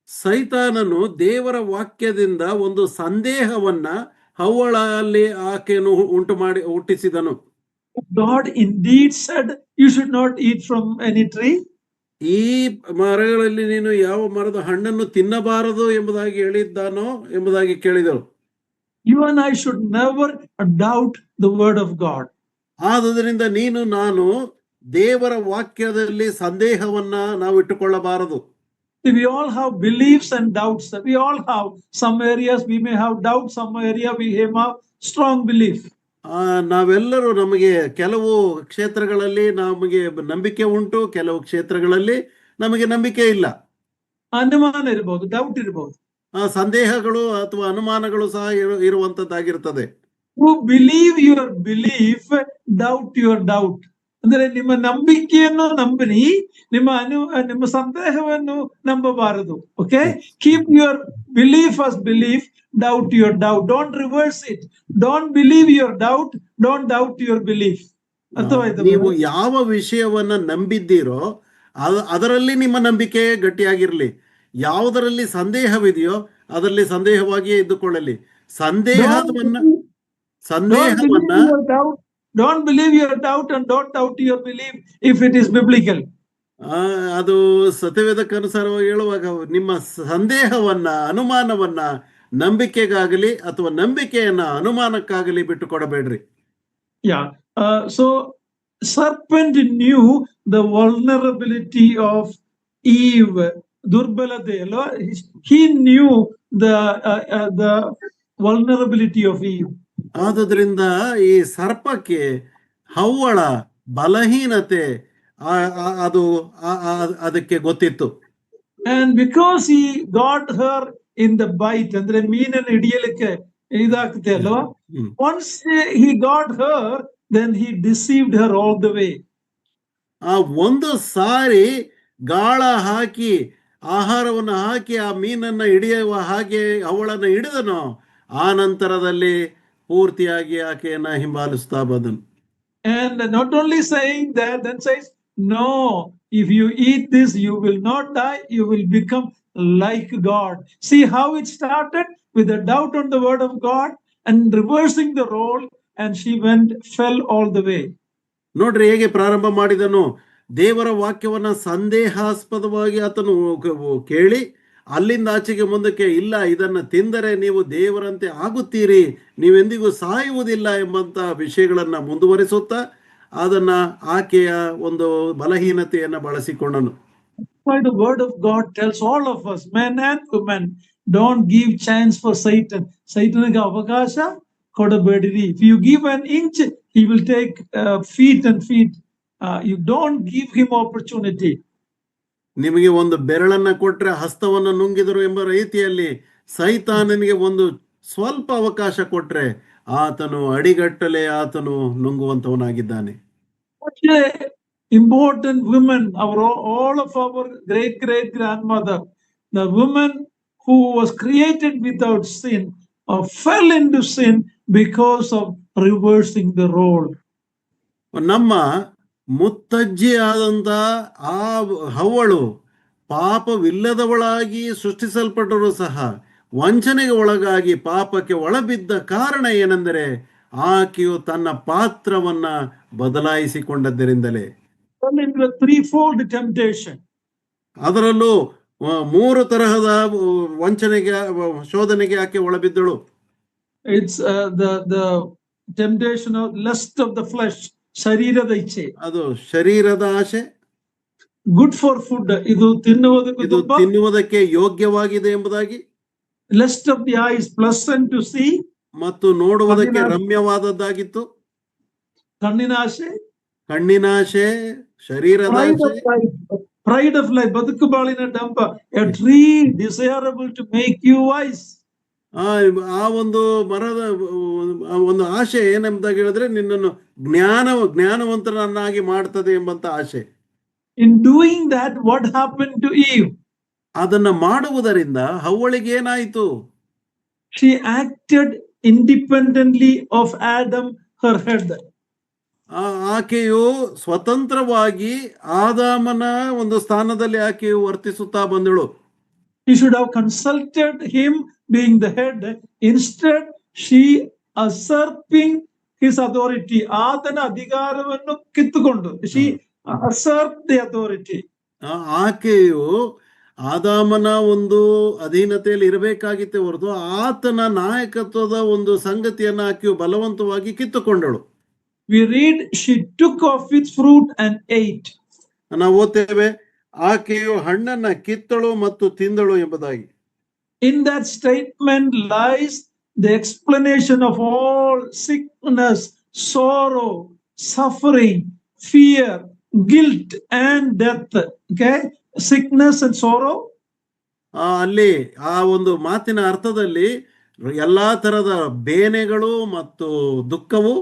ಸೈತಾನನು ದೇವರ ವಾಕ್ಯದಿಂದ ಒಂದು ಸಂದೇಹವನ್ನ ಹವ್ವಳಲ್ಲಿ ಆಕೆಯನ್ನು ಹುಟ್ಟಿಸಿದನು. God indeed said you should not eat from any tree. ಈ ಮರಗಳಲ್ಲಿ ನೀನು ಯಾವ ಮರದ ಹಣ್ಣನ್ನು ತಿನ್ನಬಾರದು ಎಂಬುದಾಗಿ ಹೇಳಿದ್ದಾನೋ ಎಂಬುದಾಗಿ ಕೇಳಿದಳು. You and I should never doubt the word of God. ಆದುದರಿಂದ ನೀನು ನಾನು ದೇವರ ವಾಕ್ಯದಲ್ಲಿ ಸಂದೇಹವನ್ನ ನಾವು ಇಟ್ಟುಕೊಳ್ಳಬಾರದು. We all have beliefs and doubts. We all have some areas we may have doubt, some area we have strong belief. ನಾವೆಲ್ಲರೂ ನಮಗೆ ಕೆಲವು ಕ್ಷೇತ್ರಗಳಲ್ಲಿ ನಮಗೆ ನಂಬಿಕೆ ಉಂಟು, ಕೆಲವು ಕ್ಷೇತ್ರಗಳಲ್ಲಿ ನಮಗೆ ನಂಬಿಕೆ ಇಲ್ಲ. ಅನುಮಾನ ಇರಬಹುದು, ಡೌಟ್ ಇರಬಹುದು, ಸಂದೇಹಗಳು ಅಥವಾ ಅನುಮಾನಗಳು ಸಹ ಇರುವಂತದ್ದಾಗಿರ್ತದೆ. You believe your belief, doubt your doubt. ಅಂದ್ರೆ ನಿಮ್ಮ ನಂಬಿಕೆಯನ್ನು ನಂಬಿರಿ, ನಿಮ್ಮ ಸಂದೇಹವನ್ನು ನಂಬಬಾರದು. Okay, keep your belief as belief, doubt your doubt. Don't reverse it. Don't believe your doubt, don't doubt your belief. ಅರ್ಥವಾಯ್ತು? ನೀವು ಯಾವ ವಿಷಯವನ್ನ ನಂಬಿದ್ದೀರೋ ಅದರಲ್ಲಿ ನಿಮ್ಮ ನಂಬಿಕೆ ಗಟ್ಟಿಯಾಗಿರ್ಲಿ. ಯಾವುದರಲ್ಲಿ ಸಂದೇಹವಿದೆಯೋ ಅದರಲ್ಲಿ ಸಂದೇಹವಾಗಿಯೇ ಇದ್ದುಕೊಳ್ಳಲಿ. ಸಂದೇಹವನ್ನ Don't believe your doubt and don't doubt your belief if it is biblical. ಅದು ಸತ್ಯವೇದಕ್ಕನುಸಾರವಾಗಿ ಹೇಳುವಾಗ ನಿಮ್ಮ ಸಂದೇಹವನ್ನ ಅನುಮಾನವನ್ನ ನಂಬಿಕೆಗಾಗಲಿ ಅಥವಾ ನಂಬಿಕೆಯನ್ನ ಅನುಮಾನಕ್ಕಾಗಲಿ ಬಿಟ್ಟು ಕೊಡಬೇಡ್ರಿ. Yeah. So serpent knew the vulnerability of Eve. Durbalade, ಅಲ್ವಾ? He knew the vulnerability of Eve. ಆದುದರಿಂದ ಈ ಸರ್ಪಕ್ಕೆ ಹವ್ವಳ ಬಲಹೀನತೆ ಅದು ಅದಕ್ಕೆ ಗೊತ್ತಿತ್ತು. And because he got her in the bite, ಅಂದ್ರೆ ಮೀನನ್ನು ಹಿಡಿಯಲಿಕ್ಕೆ ಇದಾಗ್ತದೆ ಅಲ್ವಾ? Once he got her, then he deceived her all the way. ಆ ಒಂದು ಸಾರಿ ಗಾಳ ಹಾಕಿ ಆಹಾರವನ್ನು ಹಾಕಿ ಆ ಮೀನನ್ನ ಹಿಡಿಯುವ ಹಾಗೆ ಅವಳನ್ನು ಹಿಡಿದನು, ಆ ನಂತರದಲ್ಲಿ ಪೂರ್ತಿಯಾಗಿ ಆಕೆಯನ್ನ ಹಿಂಬಾಲಿಸ್ತಾ ಬಂದನು. And not only saying that, then says, no, if you eat this, you will not die, you will become like God. See how it started with a doubt on the word of God and reversing the role, and she fell all the way. ನೋಡ್ರಿ ಹೇಗೆ ಪ್ರಾರಂಭ ಮಾಡಿದನು. ದೇವರ ವಾಕ್ಯವನ್ನ ಸಂದೇಹಾಸ್ಪದವಾಗಿ ಆತನು ಕೇಳಿ ಅಲ್ಲಿಂದ ಆಚೆಗೆ ಮುಂದಕ್ಕೆ, ಇಲ್ಲ ಇದನ್ನು ತಿಂದರೆ ನೀವು ದೇವರಂತೆ ಆಗುತ್ತೀರಿ, ನೀವೆಂದಿಗೂ ಸಾಯುವುದಿಲ್ಲ ಎಂಬಂತ ವಿಷಯಗಳನ್ನ ಮುಂದುವರಿಸುತ್ತಾ ಅದನ್ನ ಆಕೆಯ ಒಂದು ಬಲಹೀನತೆಯನ್ನ ಬಳಸಿಕೊಂಡನು. The word of God tells all of us, men and women, don't give chance for Satan. Satanige avakasha kodabediri. If you give an inch, he will take feet and feet. You don't give him opportunity. ನಿಮಗೆ ಒಂದು ಬೆರಳನ್ನ ಕೊಟ್ರೆ ಹಸ್ತವನ್ನು ನುಂಗಿದರು ಎಂಬ ರೀತಿಯಲ್ಲಿ ಸೈತಾನನಿಗೆ ಒಂದು ಸ್ವಲ್ಪ ಅವಕಾಶ ಕೊಟ್ರೆ ಆತನು ಅಡಿಗಟ್ಟಲೆ ಆತನು ನುಂಗುವಂತವನಾಗಿದ್ದಾನೆ. Important women, all of our great grandmother, the woman who was created without sin, fell into sin because of reversing the role. ನಮ್ಮ ಮುತ್ತಜ್ಜಿ ಆದಂತ ಆ ಹವ್ವಳು ಪಾಪವಿಲ್ಲದವಳಾಗಿ ಸೃಷ್ಟಿಸಲ್ಪಟ್ಟರೂ ಸಹ ವಂಚನೆಗೆ ಒಳಗಾಗಿ ಪಾಪಕ್ಕೆ ಒಳಬಿದ್ದ ಕಾರಣ ಏನೆಂದರೆ ಆಕೆಯು ತನ್ನ ಪಾತ್ರವನ್ನ ಬದಲಾಯಿಸಿಕೊಂಡದ್ದರಿಂದಲೇ. Threefold temptation. ಅದರಲ್ಲೂ 3 ತರಹದ ವಂಚನೆಗೆ ಶೋಧನೆಗೆ ಆಕೆ ಒಳಬಿದ್ದಳು. It's the temptation of lust of the flesh, ಶರೀರದ ಇಚ್ಛೆ. ಅದು ಶರೀರದ ಆಸೆ. ಗುಡ್ ಫಾರ್ ಫುಡ್, ಇದು ತಿನ್ನುವುದಕ್ಕೆ ಯೋಗ್ಯವಾಗಿದೆ ಎಂಬುದಾಗಿ. Lust of the eyes, pleasant to see, ಮತ್ತು ನೋಡುವುದಕ್ಕೆ ರಮ್ಯವಾದದ್ದಾಗಿತ್ತು. ಕಣ್ಣಿನ ಆಸೆ, ಶರೀರದ ಆಸೆ. ಪ್ರೈಡ್ ಆಫ್ ಲೈಫ್, ಬದುಕು ಬಾಳಿನ ಡಂಪ, a tree desirable to make you wise. ಆ ಒಂದು ಮರದ ಒಂದು ಆಶೆ ಏನೆಂಬುದಾಗಿ ಹೇಳಿದ್ರೆ ನಿನ್ನನ್ನು ಜ್ಞಾನವಂತನನ್ನಾಗಿ ಮಾಡ್ತದೆ ಎಂಬಂತ ಆಶೆ. In doing that, what happened to Eve? ಅದನ್ನ ಮಾಡುವುದರಿಂದ ಹವ್ವಳಿಗೆ ಏನಾಯಿತು? She acted independently of Adam, her head. ಆಕೆಯು ಸ್ವತಂತ್ರವಾಗಿ ಆದಾಮನ ಒಂದು ಸ್ಥಾನದಲ್ಲಿ ಆಕೆಯು ವರ್ತಿಸುತ್ತಾ ಬಂದಳು. She should have consulted him, being the head. Instead, she usurping his authority. ಆತನ ಅಧಿಕಾರವನ್ನು ಕಿತ್ತುಕೊಂಡು, she usurped the authority. ಆಕೆಯು ಆದಾಮನ ಒಂದು ಅಧೀನತೆಯಲ್ಲಿ ಇರಬೇಕಾಗಿತ್ತೆ ಹೊರತು ಆತನ ನಾಯಕತ್ವದ ಒಂದು ಸಂಗತಿಯನ್ನ ಆಕೆಯು ಬಲವಂತವಾಗಿ ಕಿತ್ತುಕೊಂಡಳು. We read, she took off its fruit and ate. ನಾವು ಓದ್ತೇವೆ, ಆಕೆಯು ಹಣ್ಣನ್ನ ಕಿತ್ತಳು ಮತ್ತು ತಿಂದಳು ಎಂಬುದಾಗಿ. In that statement lies the explanation of all sickness, sorrow, suffering, fear, guilt and death. Okay, sickness and sorrow. ಅಲ್ಲಿ ಆ ಒಂದು ಮಾತಿನ ಅರ್ಥದಲ್ಲಿ ಎಲ್ಲಾ ತರದ ಬೇನೆಗಳು ಮತ್ತು ದುಃಖವು,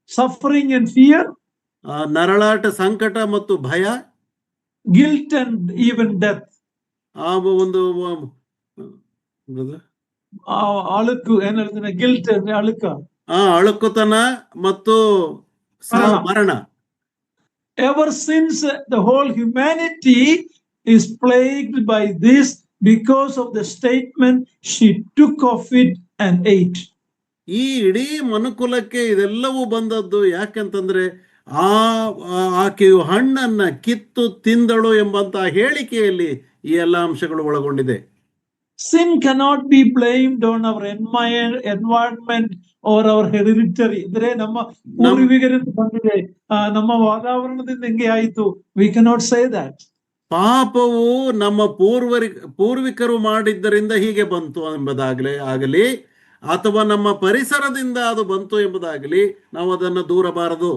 suffering and fear, ನರಳಾಟ, ಸಂಕಟ ಮತ್ತು ಭಯ, guilt and even death. ಆ ಒಂದು ಅಳುಕು ಏನ ಗಿಲ್ಟ್ ಅಳುಕ, ಅಳುಕುತನ ಮತ್ತು ಮರಣ. Ever since the whole humanity is plagued by this because of the statement, she took of it and ate. ಈ ಇಡೀ ಮನುಕುಲಕ್ಕೆ ಇದೆಲ್ಲವೂ ಬಂದದ್ದು ಯಾಕೆಂತಂದ್ರೆ ಆಕೆಯು ಹಣ್ಣನ್ನ ಕಿತ್ತು ತಿಂದಳು ಎಂಬಂತ ಹೇಳಿಕೆಯಲ್ಲಿ ಈ ಎಲ್ಲ ಅಂಶಗಳು ಒಳಗೊಂಡಿದೆ. Sin cannot be blamed on our environment or our hereditary. ಅಂದ್ರೆ ನಮ್ಮ ಪೂರ್ವಿಕರಿಂದ ಬಂದಿದೆ, ನಮ್ಮ ವಾತಾವರಣದಿಂದ ಹೆಂಗೆ ಆಯಿತು. We cannot say that. ಪಾಪವು ನಮ್ಮ ಪೂರ್ವಿಕರು ಮಾಡಿದ್ದರಿಂದ ಹೀಗೆ ಬಂತು ಆಗಲಿ ಅಥವಾ ನಮ್ಮ ಪರಿಸರದಿಂದ ಅದು ಬಂತು ಎಂಬುದಾಗಲಿ ನಾವು ಅದನ್ನು ದೂರಬಾರದು.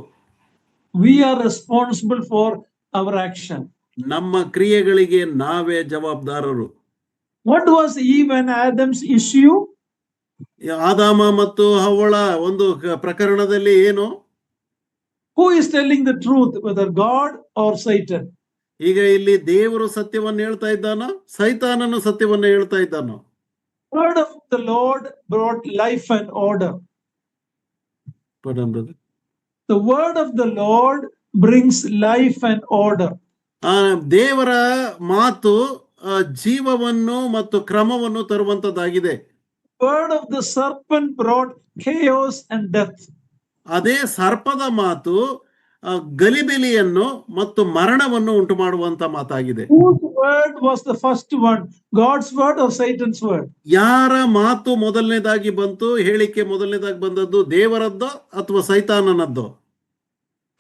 We are responsible for our action. ನಮ್ಮ ಕ್ರಿಯೆಗಳಿಗೆ ನಾವೇ ಜವಾಬ್ದಾರರು. What was Eve and Adam's issue? ಆದಾಮ ಮತ್ತು ಹವ್ವಳ ಒಂದು ಪ್ರಕರಣದಲ್ಲಿ ಏನು? Who is telling the truth, whether God or Satan? ಈಗ ಇಲ್ಲಿ ದೇವರು ಸತ್ಯವನ್ನು ಹೇಳ್ತಾ ಇದ್ದಾನೋ, ಸೈತಾನನು ಸತ್ಯವನ್ನು ಹೇಳ್ತಾ ಇದ್ದಾನೋ? Word of the Lord brought life and order. The word of the Lord brings life and order. ದೇವರ ಮಾತು ಜೀವವನ್ನು ಮತ್ತು ಕ್ರಮವನ್ನು ತರುವಂತದ್ದಾಗಿದೆ. Word of the serpent brought chaos and death. ಅದೇ ಸರ್ಪದ ಮಾತು ಗಲಿಬಿಲಿಯನ್ನು ಮತ್ತು ಮರಣವನ್ನು ಉಂಟು ಮಾಡುವಂತ ಮಾತಾಗಿದೆ. Whose word was the first one? God's word or Satan's word? ಯಾರ ಮಾತು ಮೊದಲನೇದಾಗಿ ಬಂತು, ಹೇಳಿಕೆ ಮೊದಲನೇದಾಗಿ ಬಂದದ್ದು ದೇವರದ್ದೋ ಅಥವಾ ಸೈತಾನನದ್ದೋ?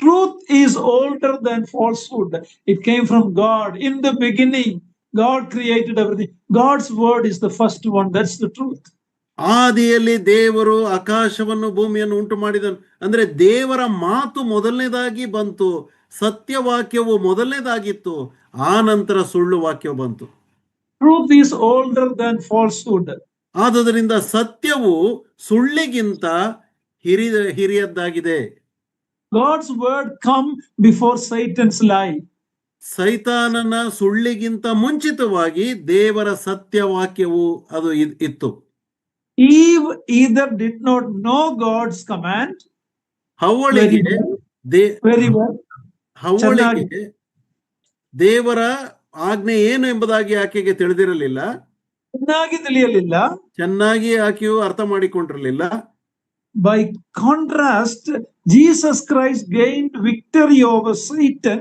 Truth is older than falsehood. It came from God. In the beginning, God created everything. God's word is the first one. That's the truth. ಆದಿಯಲ್ಲಿ ದೇವರು ಆಕಾಶವನ್ನು ಭೂಮಿಯನ್ನು ಉಂಟು ಮಾಡಿದನು. ಅಂದ್ರೆ ದೇವರ ಮಾತು ಮೊದಲನೇದಾಗಿ ಬಂತು, ಸತ್ಯವಾಕ್ಯವು ಮೊದಲನೇದಾಗಿತ್ತು, ಆ ನಂತರ ಸುಳ್ಳು ವಾಕ್ಯ ಬಂತು. Truth is older than falsehood. ಆದುದರಿಂದ ಸತ್ಯವು ಸುಳ್ಳಿಗಿಂತ ಹಿರಿಯದ್ದಾಗಿದೆ. God's word come before Satan's lie. ಸೈತಾನನ ಸುಳ್ಳಿಗಿಂತ ಮುಂಚಿತವಾಗಿ ದೇವರ ಸತ್ಯವಾಕ್ಯವು ಅದು ಇತ್ತು. Eve either did not know God's command. ಹವ್ವಳಿಗೆ ದೇವರ ಆಜ್ಞೆ ಏನು ಎಂಬುದಾಗಿ ಆಕೆಗೆ ತಿಳಿದಿರಲಿಲ್ಲ, ಚೆನ್ನಾಗಿ ಆಕೆಯು ಅರ್ಥ ಮಾಡಿಕೊಂಡಿರಲಿಲ್ಲ. By contrast, Jesus Christ gained victory over Satan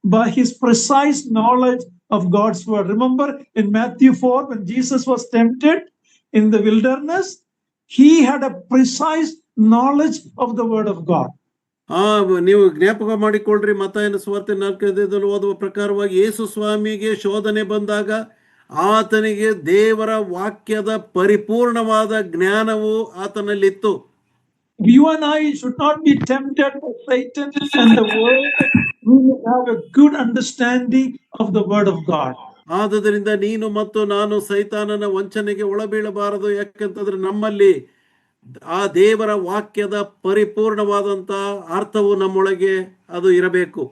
by his precise knowledge of God's word. Remember in Matthew 4, when Jesus was tempted in the wilderness, he had a precise knowledge of the word of God. ನೀವು ಜ್ಞಾಪಕ ಮಾಡಿಕೊಳ್ಳ್ರಿ, ಮತ್ತಾಯನ ಸುವಾರ್ತೆ 4 ಓದುವ ಪ್ರಕಾರವಾಗಿ ಯೇಸು ಸ್ವಾಮಿಗೆ ಶೋಧನೆ ಬಂದಾಗ ಆತನಿಗೆ ದೇವರ ವಾಕ್ಯದ ಪರಿಪೂರ್ಣವಾದ ಜ್ಞಾನವು ಆತನಲ್ಲಿತ್ತು. You and I should not be tempted by Satan and the world. We will have a good understanding of the word of God. ಆದುದರಿಂದ ನೀನು ಮತ್ತು ನಾನು ಸೈತಾನನ ವಂಚನೆಗೆ ಒಳಬೀಳಬಾರದು. ಯಾಕಂತಂದ್ರೆ ನಮ್ಮಲ್ಲಿ ಆ ದೇವರ ವಾಕ್ಯದ ಪರಿಪೂರ್ಣವಾದಂತ ಅರ್ಥವು ನಮ್ಮೊಳಗೆ ಅದು ಇರಬೇಕು.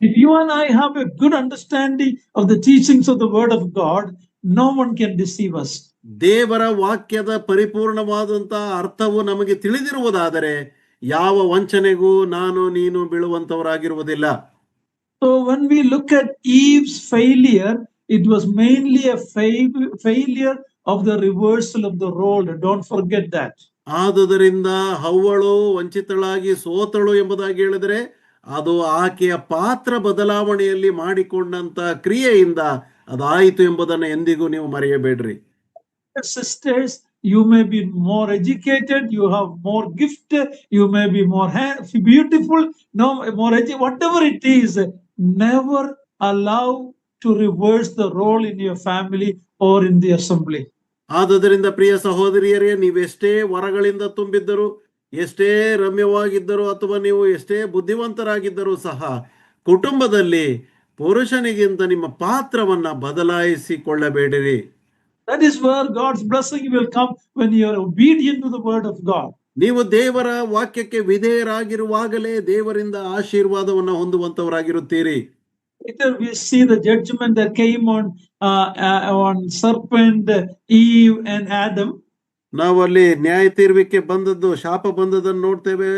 If you and I have a good understanding of the teachings of the word of God, no one can deceive us. ದೇವರ ವಾಕ್ಯದ ಪರಿಪೂರ್ಣವಾದಂತ ಅರ್ಥವು ನಮಗೆ ತಿಳಿದಿರುವುದಾದರೆ ಯಾವ ವಂಚನೆಗೂ ನಾನು ನೀನು ಬೀಳುವಂತವರಾಗಿರುವುದಿಲ್ಲ. So when we look at Eve's failure, it was mainly a failure of the reversal of the role. Don't forget that. ಆದುದರಿಂದ ಹವ್ವಳು ವಂಚಿತಳಾಗಿ ಸೋತಳು ಎಂಬುದಾಗಿ ಹೇಳಿದ್ರೆ ಅದು ಆಕೆಯ ಪಾತ್ರ ಬದಲಾವಣೆಯಲ್ಲಿ ಮಾಡಿಕೊಂಡಂತ ಕ್ರಿಯೆಯಿಂದ ಅದಾಯಿತು ಎಂಬುದನ್ನು ಎಂದಿಗೂ ನೀವು ಮರೆಯಬೇಡ್ರಿ. Sisters, you may be more educated, you have more gift, you may be more beautiful, no more whatever it is, never allow to reverse the role in your family or in the assembly. ಆದುದರಿಂದ ಪ್ರಿಯ ಸಹೋದರಿಯರೇ, ನೀವೆಷ್ಟೇ ವರಗಳಿಂದ ತುಂಬಿದ್ದರು, ಎಷ್ಟೇ ರಮ್ಯವಾಗಿದ್ದರು ಅಥವಾ ನೀವು ಎಷ್ಟೇ ಬುದ್ಧಿವಂತರಾಗಿದ್ದರೂ ಸಹ ಕುಟುಂಬದಲ್ಲಿ ಪುರುಷನಿಗಿಂತ ನಿಮ್ಮ ಪಾತ್ರವನ್ನ ಬದಲಾಯಿಸಿಕೊಳ್ಳಬೇಡಿರಿ. That is where God's blessing will come, when you are obedient to the word of God. ನೀವು ದೇವರ ವಾಕ್ಯಕ್ಕೆ ವಿಧೇಯರಾಗಿರುವಾಗಲೇ ದೇವರಿಂದ ಆಶೀರ್ವಾದವನ್ನು ಹೊಂದುವಂತವರಾಗಿರುತ್ತೀರಿ. Later we see the judgment that came on serpent, Eve and Adam. ನಾವು ಅಲ್ಲಿ ನ್ಯಾಯ ತೀರ್ವಿಕೆ ಬಂದದ್ದು, ಶಾಪ ಬಂದದನ್ನು ನೋಡ್ತೇವೆ.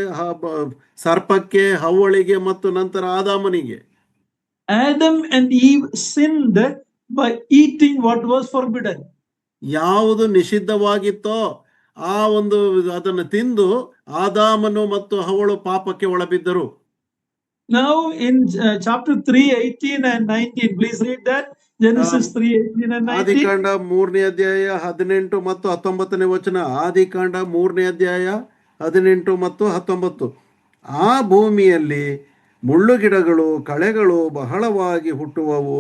ಸರ್ಪಕ್ಕೆ, ಹವ್ವಳಿಗೆ ಮತ್ತು ನಂತರ ಆದಾಮನಿಗೆ. Adam and Eve sinned by eating what was forbidden. ಯಾವುದು ನಿಷಿದ್ಧವಾಗಿತ್ತೋ ಅದನ್ನು ತಿಂದು ಆದಾಮನು ಮತ್ತು ಹವ್ವಳು ಪಾಪಕ್ಕೆ ಒಳಬಿದ್ದರು. Now in chapter 3, 18 and 19, please read that. Genesis 3:18 and 19. ಆದಿಕಾಂಡ 3ನೇ ಅಧ್ಯಾಯ 18 ಮತ್ತು 19ನೇ ವಚನ. ಆದಿಕಾಂಡ 3ನೇ ಅಧ್ಯಾಯ 18 ಮತ್ತು 19. ಆ ಭೂಮಿಯಲ್ಲಿ ಮುಳ್ಳುಗಿಡಗಳು ಕಳೆಗಳು ಬಹಳವಾಗಿ ಹುಟ್ಟುವವು,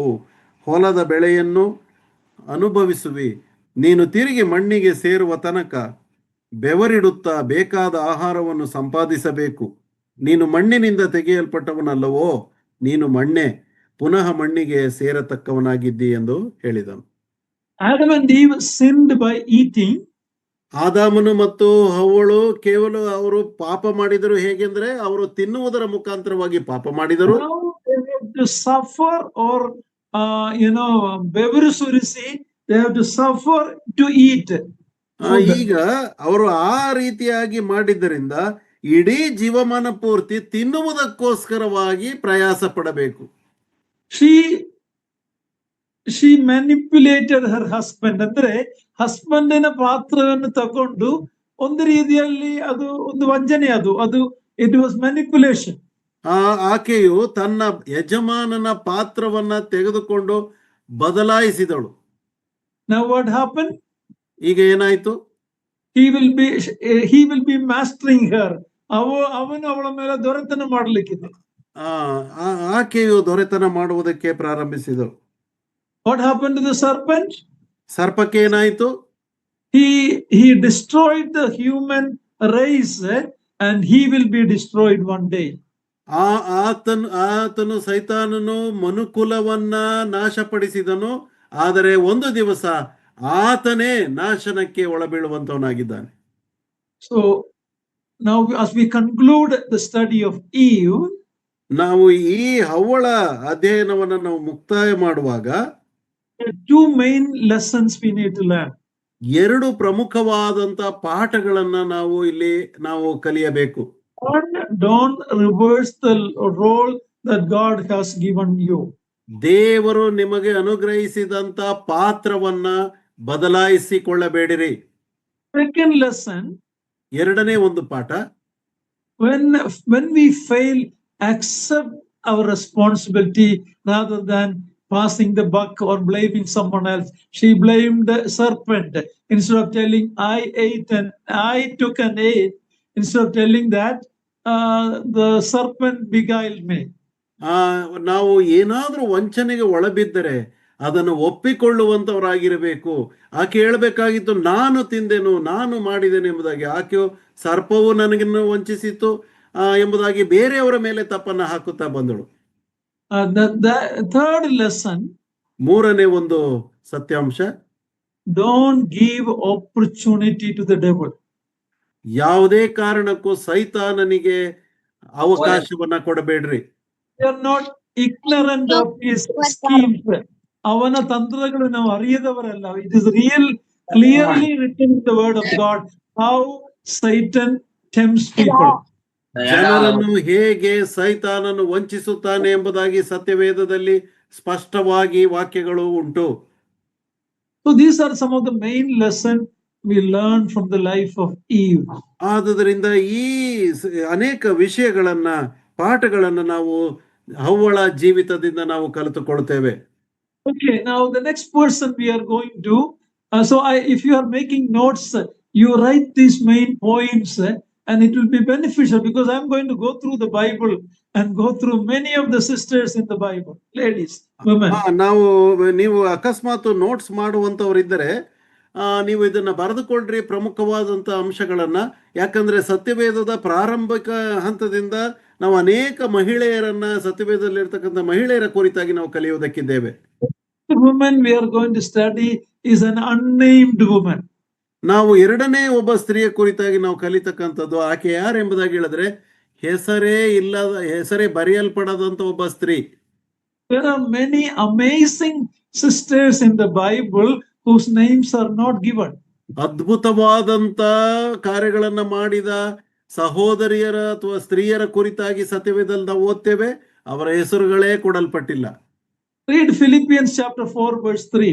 ಹೊಲದ ಬೆಳೆಯನ್ನು ಅನುಭವಿಸುವಿ. ನೀನು ತಿರುಗಿ ಮಣ್ಣಿಗೆ ಸೇರುವ ತನಕ ಬೆವರಿಡುತ್ತಾ ಬೇಕಾದ ಆಹಾರವನ್ನು ಸಂಪಾದಿಸಬೇಕು. ನೀನು ಮಣ್ಣಿನಿಂದ ತೆಗೆಯಲ್ಪಟ್ಟವನಲ್ಲವೋ, ನೀನು ಮಣ್ಣೆ, ಪುನಃ ಮಣ್ಣಿಗೆ ಸೇರತಕ್ಕವನಾಗಿದ್ದಿ ಎಂದು ಹೇಳಿದನು. Adam and Eve sinned by eating. ಆದಾಮನು ಮತ್ತು ಹವ್ವಳು ಕೇವಲ ಅವರು ಪಾಪ ಮಾಡಿದರು. ಹೇಗೆಂದ್ರೆ ಅವರು ತಿನ್ನುವುದರ ಮುಖಾಂತರವಾಗಿ ಪಾಪ ಮಾಡಿದರು. Now they have to suffer, or ಬೆವರು ಸುರಿಸಿ, they have to suffer to eat. ಈಗ ಅವರು ಆ ರೀತಿಯಾಗಿ ಮಾಡಿದ್ದರಿಂದ ಇಡೀ ಜೀವಮಾನ ಪೂರ್ತಿ ತಿನ್ನುವುದಕ್ಕೋಸ್ಕರವಾಗಿ ಪ್ರಯಾಸ ಪಡಬೇಕು. She manipulated her husband. ಅಂದ್ರೆ ಹಸ್ಬೆಂಡಿನ ಪಾತ್ರವನ್ನು ತಗೊಂಡು ಒಂದು ರೀತಿಯಲ್ಲಿ ಅದು ಒಂದು ವಂಚನೆ. ಅದು ಇಟ್ ವಾಸ್ ಮ್ಯಾನಿಪ್ಯುಲೇಷನ್. ಆಕೆಯು ತನ್ನ ಯಜಮಾನನ ಪಾತ್ರವನ್ನ ತೆಗೆದುಕೊಂಡು ಬದಲಾಯಿಸಿದಳು. Now what happened? ಈಗ ಏನಾಯ್ತು? he will be mastering her. ಅವನು ಅವಳ ಮೇಲೆ ದೊರೆತನ ಮಾಡಲಿಕ್ಕಿದೆ. ಆಕೆಯು ದೊರೆತನ ಮಾಡುವುದಕ್ಕೆ ಪ್ರಾರಂಭಿಸಿದಳು. What happened to the serpent? ಸರ್ಪಕ್ಕೆ ಏನಾಯ್ತು? He destroyed the human race, and he will be destroyed one day. ಆತನು ಸೈತಾನನು ಮನುಕುಲವನ್ನ ನಾಶಪಡಿಸಿದನು, ಆದರೆ ಒಂದು ದಿವಸ ಆತನೇ ನಾಶನಕ್ಕೆ ಒಳಬೀಳುವಂತವನಾಗಿದ್ದಾನೆ. So now as we conclude the study of Eve, ನಾವು ಈ ಹವ್ವಳ ಅಧ್ಯಯನವನ್ನು ನಾವು ಮುಕ್ತಾಯ ಮಾಡುವಾಗ two main lessons we need to learn. ಎರಡು ಪ್ರಮುಖವಾದಂತ ಪಾಠಗಳನ್ನ ನಾವು ಕಲಿಯಬೇಕು. Don't reverse the role that God has given you. ದೇವರು ನಿಮಗೆ ಅನುಗ್ರಹಿಸಿದಂತ ಪಾತ್ರವನ್ನ ಬದಲಾಯಿಸಿಕೊಳ್ಳಬೇಡಿರಿ. Second lesson, ಎರಡನೇ ಒಂದು ಪಾಠ, when we fail, accept our responsibility rather than passing the buck or blaming someone else. She blamed the serpent instead of telling I ate and I took and ate. Instead of telling that the serpent beguiled me. ನಾವು ಏನಾದ್ರೂ ವಂಚನೆಗೆ ಒಳಬಿದ್ದರೆ ಅದನ್ನು ಒಪ್ಪಿಕೊಳ್ಳುವಂತವರಾಗಿರಬೇಕು. ಆಕೆ ಹೇಳ್ಬೇಕಾಗಿತ್ತು ನಾನು ತಿಂದೆನು, ನಾನು ಮಾಡಿದೆನು ಎಂಬುದಾಗಿ. ಆಕೆಯು ಸರ್ಪವು ನನಗನ್ನು ವಂಚಿಸಿತು ಎಂಬುದಾಗಿ ಬೇರೆಯವರ ಮೇಲೆ ತಪ್ಪನ್ನ ಹಾಕುತ್ತಾ ಬಂದಳು. The third lesson, ಮೂರನೇ ಒಂದು ಸತ್ಯಾಂಶ, don't give opportunity to the devil. ಯಾವುದೇ ಕಾರಣಕ್ಕೂ ಸೈತಾನನಿಗೆ ಅವಕಾಶವನ್ನ ಕೊಡಬೇಡ್ರಿ. We are not ignorant of his schemes. ಅವನ ತಂತ್ರಗಳು ನಾವು ಅರಿಯದವರಲ್ಲ. It is clearly written in the word of God how Satan tempts people. ಜನರನ್ನು ಹೇಗೆ ಸೈತಾನನು ವಂಚಿಸುತ್ತಾನೆ ಎಂಬುದಾಗಿ ಸತ್ಯವೇದದಲ್ಲಿ ಸ್ಪಷ್ಟವಾಗಿ ವಾಕ್ಯಗಳು ಉಂಟು. So these are some of the main lessons we learn from the life of Eve. ಆದುದರಿಂದ ಈ ಅನೇಕ ವಿಷಯಗಳನ್ನ ಪಾಠಗಳನ್ನ ನಾವು ಹವ್ವಳ ಜೀವಿತದಿಂದ ನಾವು ಕಲಿತುಕೊಳ್ಳುತ್ತೇವೆ. Okay, now the next person we are going to, if you are making notes, you write these main points, and it will be beneficial because I'm going to go through the Bible and go through many of the sisters in the Bible, ladies, women. ನೀವು ಅಕಸ್ಮಾತ್ notes ಮಾಡುವಂತವರಿದ್ದರೆ ನೀವು ಇದನ್ನ ಬರೆದುಕೊಳ್ಳ್ರಿ, ಪ್ರಮುಖವಾದಂತ ಅಂಶಗಳನ್ನ. ಯಾಕಂದ್ರೆ ಸತ್ಯವೇದದ ಪ್ರಾರಂಭಿಕ ಹಂತದಿಂದ ನಾವು ಅನೇಕ ಮಹಿಳೆಯರನ್ನ, ಸತ್ಯವೇದದಲ್ಲಿ ಇರ್ತಕ್ಕಂಥ ಮಹಿಳೆಯರ ಕುರಿತಾಗಿ ನಾವು ಕಲಿಯುವುದಕ್ಕಿದ್ದೇವೆ. The woman we are going to study is an unnamed woman. ನಾವು ಎರಡನೇ ಒಬ್ಬ ಸ್ತ್ರೀಯ ಕುರಿತಾಗಿ ನಾವು ಕಲಿತಕ್ಕಂಥದ್ದು ಆಕೆ ಯಾರು ಎಂಬುದಾಗಿ ಹೇಳಿದ್ರೆ ಹೆಸರೇ ಬರೆಯಲ್ಪಡದಂತ ಒಬ್ಬ ಸ್ತ್ರೀ. There are many amazing sisters in the Bible whose names are not given. ಅದ್ಭುತವಾದಂತ ಕಾರ್ಯಗಳನ್ನ ಮಾಡಿದ ಸಹೋದರಿಯರ ಅಥವಾ ಸ್ತ್ರೀಯರ ಕುರಿತಾಗಿ ಸತ್ಯವೇದದಲ್ಲಿ ನಾವು ಓದ್ತೇವೆ, ಅವರ ಹೆಸರುಗಳೇ ಕೊಡಲ್ಪಟ್ಟಿಲ್ಲ. Read Philippians chapter 4 verse 3.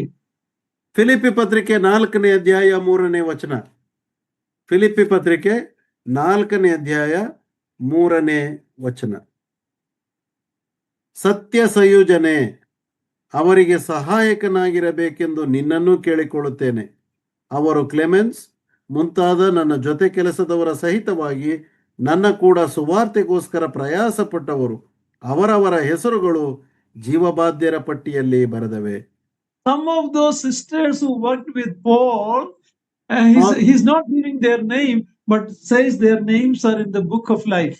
Philippi ಪತ್ರಿಕೆ 4ನೇ ಅಧ್ಯಾಯ 3ನೇ ವಚನ. ಫಿಲಿಪ್ಪಿ ಪತ್ರಿಕೆ 4ನೇ ಅಧ್ಯಾಯ 3ನೇ ವಚನ. ಸತ್ಯ ಸಂಯೋಜನೆ ಅವರಿಗೆ ಸಹಾಯಕನಾಗಿರಬೇಕೆಂದು ನಿನ್ನನ್ನು ಕೇಳಿಕೊಳ್ಳುತ್ತೇನೆ. ಅವರು ಕ್ಲೆಮೆನ್ಸ್ ಮುಂತಾದ ನನ್ನ ಜೊತೆ ಕೆಲಸದವರ ಸಹಿತವಾಗಿ ನನ್ನ ಕೂಡ ಸುವಾರ್ತೆಗೋಸ್ಕರ ಪ್ರಯಾಸಪಟ್ಟವರು. ಅವರವರ ಹೆಸರುಗಳು ಜೀವಬಾಧ್ಯರ ಪಟ್ಟಿಯಲ್ಲಿ ಬರೆದವೆ. Some of those sisters who worked with Paul, he's not giving their name, but says their names are in the book of life.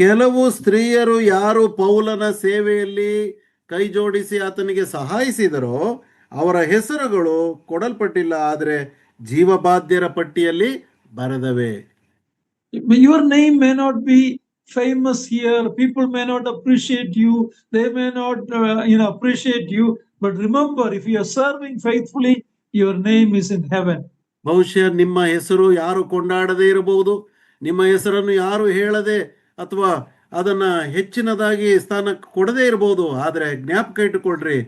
ಕೆಲವು ಸ್ತ್ರೀಯರು ಯಾರು ಪೌಲನ ಸೇವೆಯಲ್ಲಿ ಕೈ ಜೋಡಿಸಿ ಆತನಿಗೆ ಸಹಾಯಿಸಿದರೋ ಅವರ ಹೆಸರುಗಳು ಕೊಡಲ್ಪಟ್ಟಿಲ್ಲ, ಆದರೆ ಜೀವಬಾಧ್ಯರ ಪಟ್ಟಿಯಲ್ಲಿ ಬರೆದವೆ. Your name may not be famous here, people may not appreciate you, they may not appreciate you, but remember, if you are serving faithfully, your name is in heaven. ಬಹುಶಃ ನಿಮ್ಮ ಹೆಸರು ಯಾರು ಕೊಂಡಾಡದೇ ಇರಬಹುದು, ನಿಮ್ಮ ಹೆಸರನ್ನು ಯಾರು ಹೇಳದೆ ಅಥವಾ ಅದನ್ನ ಹೆಚ್ಚಿನದಾಗಿ ಸ್ಥಾನ ಕೊಡದೇ ಇರಬಹುದು, ಆದರೆ ಜ್ಞಾಪಕ ಇಟ್ಟುಕೊಳ್ರಿ,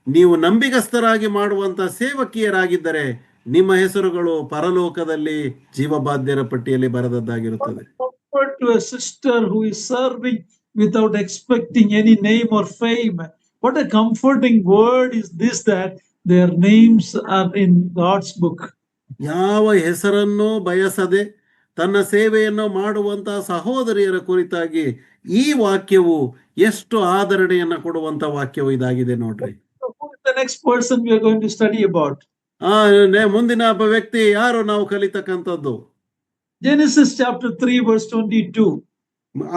ನೀವು ನಂಬಿಗಸ್ತರಾಗಿ ಮಾಡುವಂತ ಸೇವಕಿಯರಾಗಿದ್ದರೆ ನಿಮ್ಮ ಹೆಸರುಗಳು ಪರಲೋಕದಲ್ಲಿ ಜೀವಬಾಧ್ಯರ ಪಟ್ಟಿಯಲ್ಲಿ ಬರೆದದ್ದಾಗಿರುತ್ತದೆ. Comfort to a sister who is serving without expecting any name or fame. What a comforting word is this, that their names are in God's book. ಯಾವ ಹೆಸರನ್ನು ಬಯಸದೆ ತನ್ನ ಸೇವೆಯನ್ನು ಮಾಡುವಂತಹ ಸಹೋದರಿಯರ ಕುರಿತಾಗಿ ಈ ವಾಕ್ಯವು ಎಷ್ಟು ಆದರಣೆಯನ್ನ ಕೊಡುವಂತ ವಾಕ್ಯವು ಇದಾಗಿದೆ ನೋಡ್ರಿ. Who is the next person we are going to study about? ಮುಂದಿನ ಒಬ್ಬ ವ್ಯಕ್ತಿ ಯಾರು ನಾವು ಕಲಿತಕ್ಕಂಥದ್ದು? Genesis chapter 3 verse 22.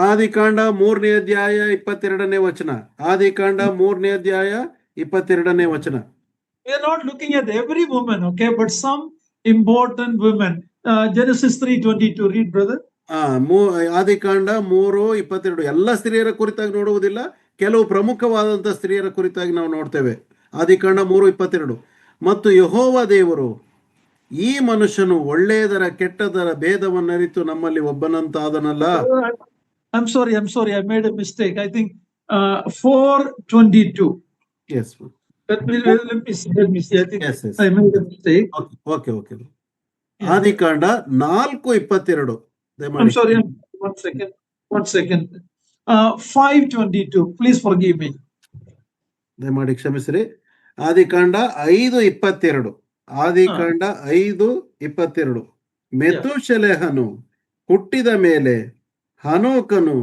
ಆದಿಕಾಂಡ 3ನೇ ಅಧ್ಯಾಯ 22ನೇ ವಚನ. ಆದಿಕಾಂಡ 3ನೇ ಅಧ್ಯಾಯ 22ನೇ ವಚನ. We are not looking at every woman, okay, but some important women. Genesis 3:22. Read, brother. ಆದಿಕಾಂಡ 3:22 ಎಲ್ಲ ಸ್ತ್ರೀಯರ ಕುರಿತಾಗಿ ನೋಡುವುದಿಲ್ಲ, ಕೆಲವು ಪ್ರಮುಖವಾದಂತ ಸ್ತ್ರೀಯರ ಕುರಿತಾಗಿ ನಾವು ನೋಡ್ತೇವೆ. ಆದಿಕಾಂಡ 3:22. ಮತ್ತು ಯೆಹೋವ ದೇವರು, ಈ ಮನುಷ್ಯನು ಒಳ್ಳೆಯದರ ಕೆಟ್ಟದರ ಭೇದವನ್ನರಿತು ನಮ್ಮಲ್ಲಿ ಒಬ್ಬನಂತಾದನಲ್ಲ. I'm sorry, I made a mistake. I think 4:22. Yes. Let me see. I think Yes. I made a mistake. Okay. ಆದಿಕಾಂಡ 4:22. I'm sorry. One second. 5:22. Please forgive me. ದಯಮಾಡಿ ಕ್ಷಮಿಸಿರಿ. ಆದಿಕಾಂಡ 5:22. ಆದಿಕಾಂಡ 5:22. ಮೆತೂಷೆಲಹನು ಹುಟ್ಟಿದ ಮೇಲೆ ಹನೋಕನು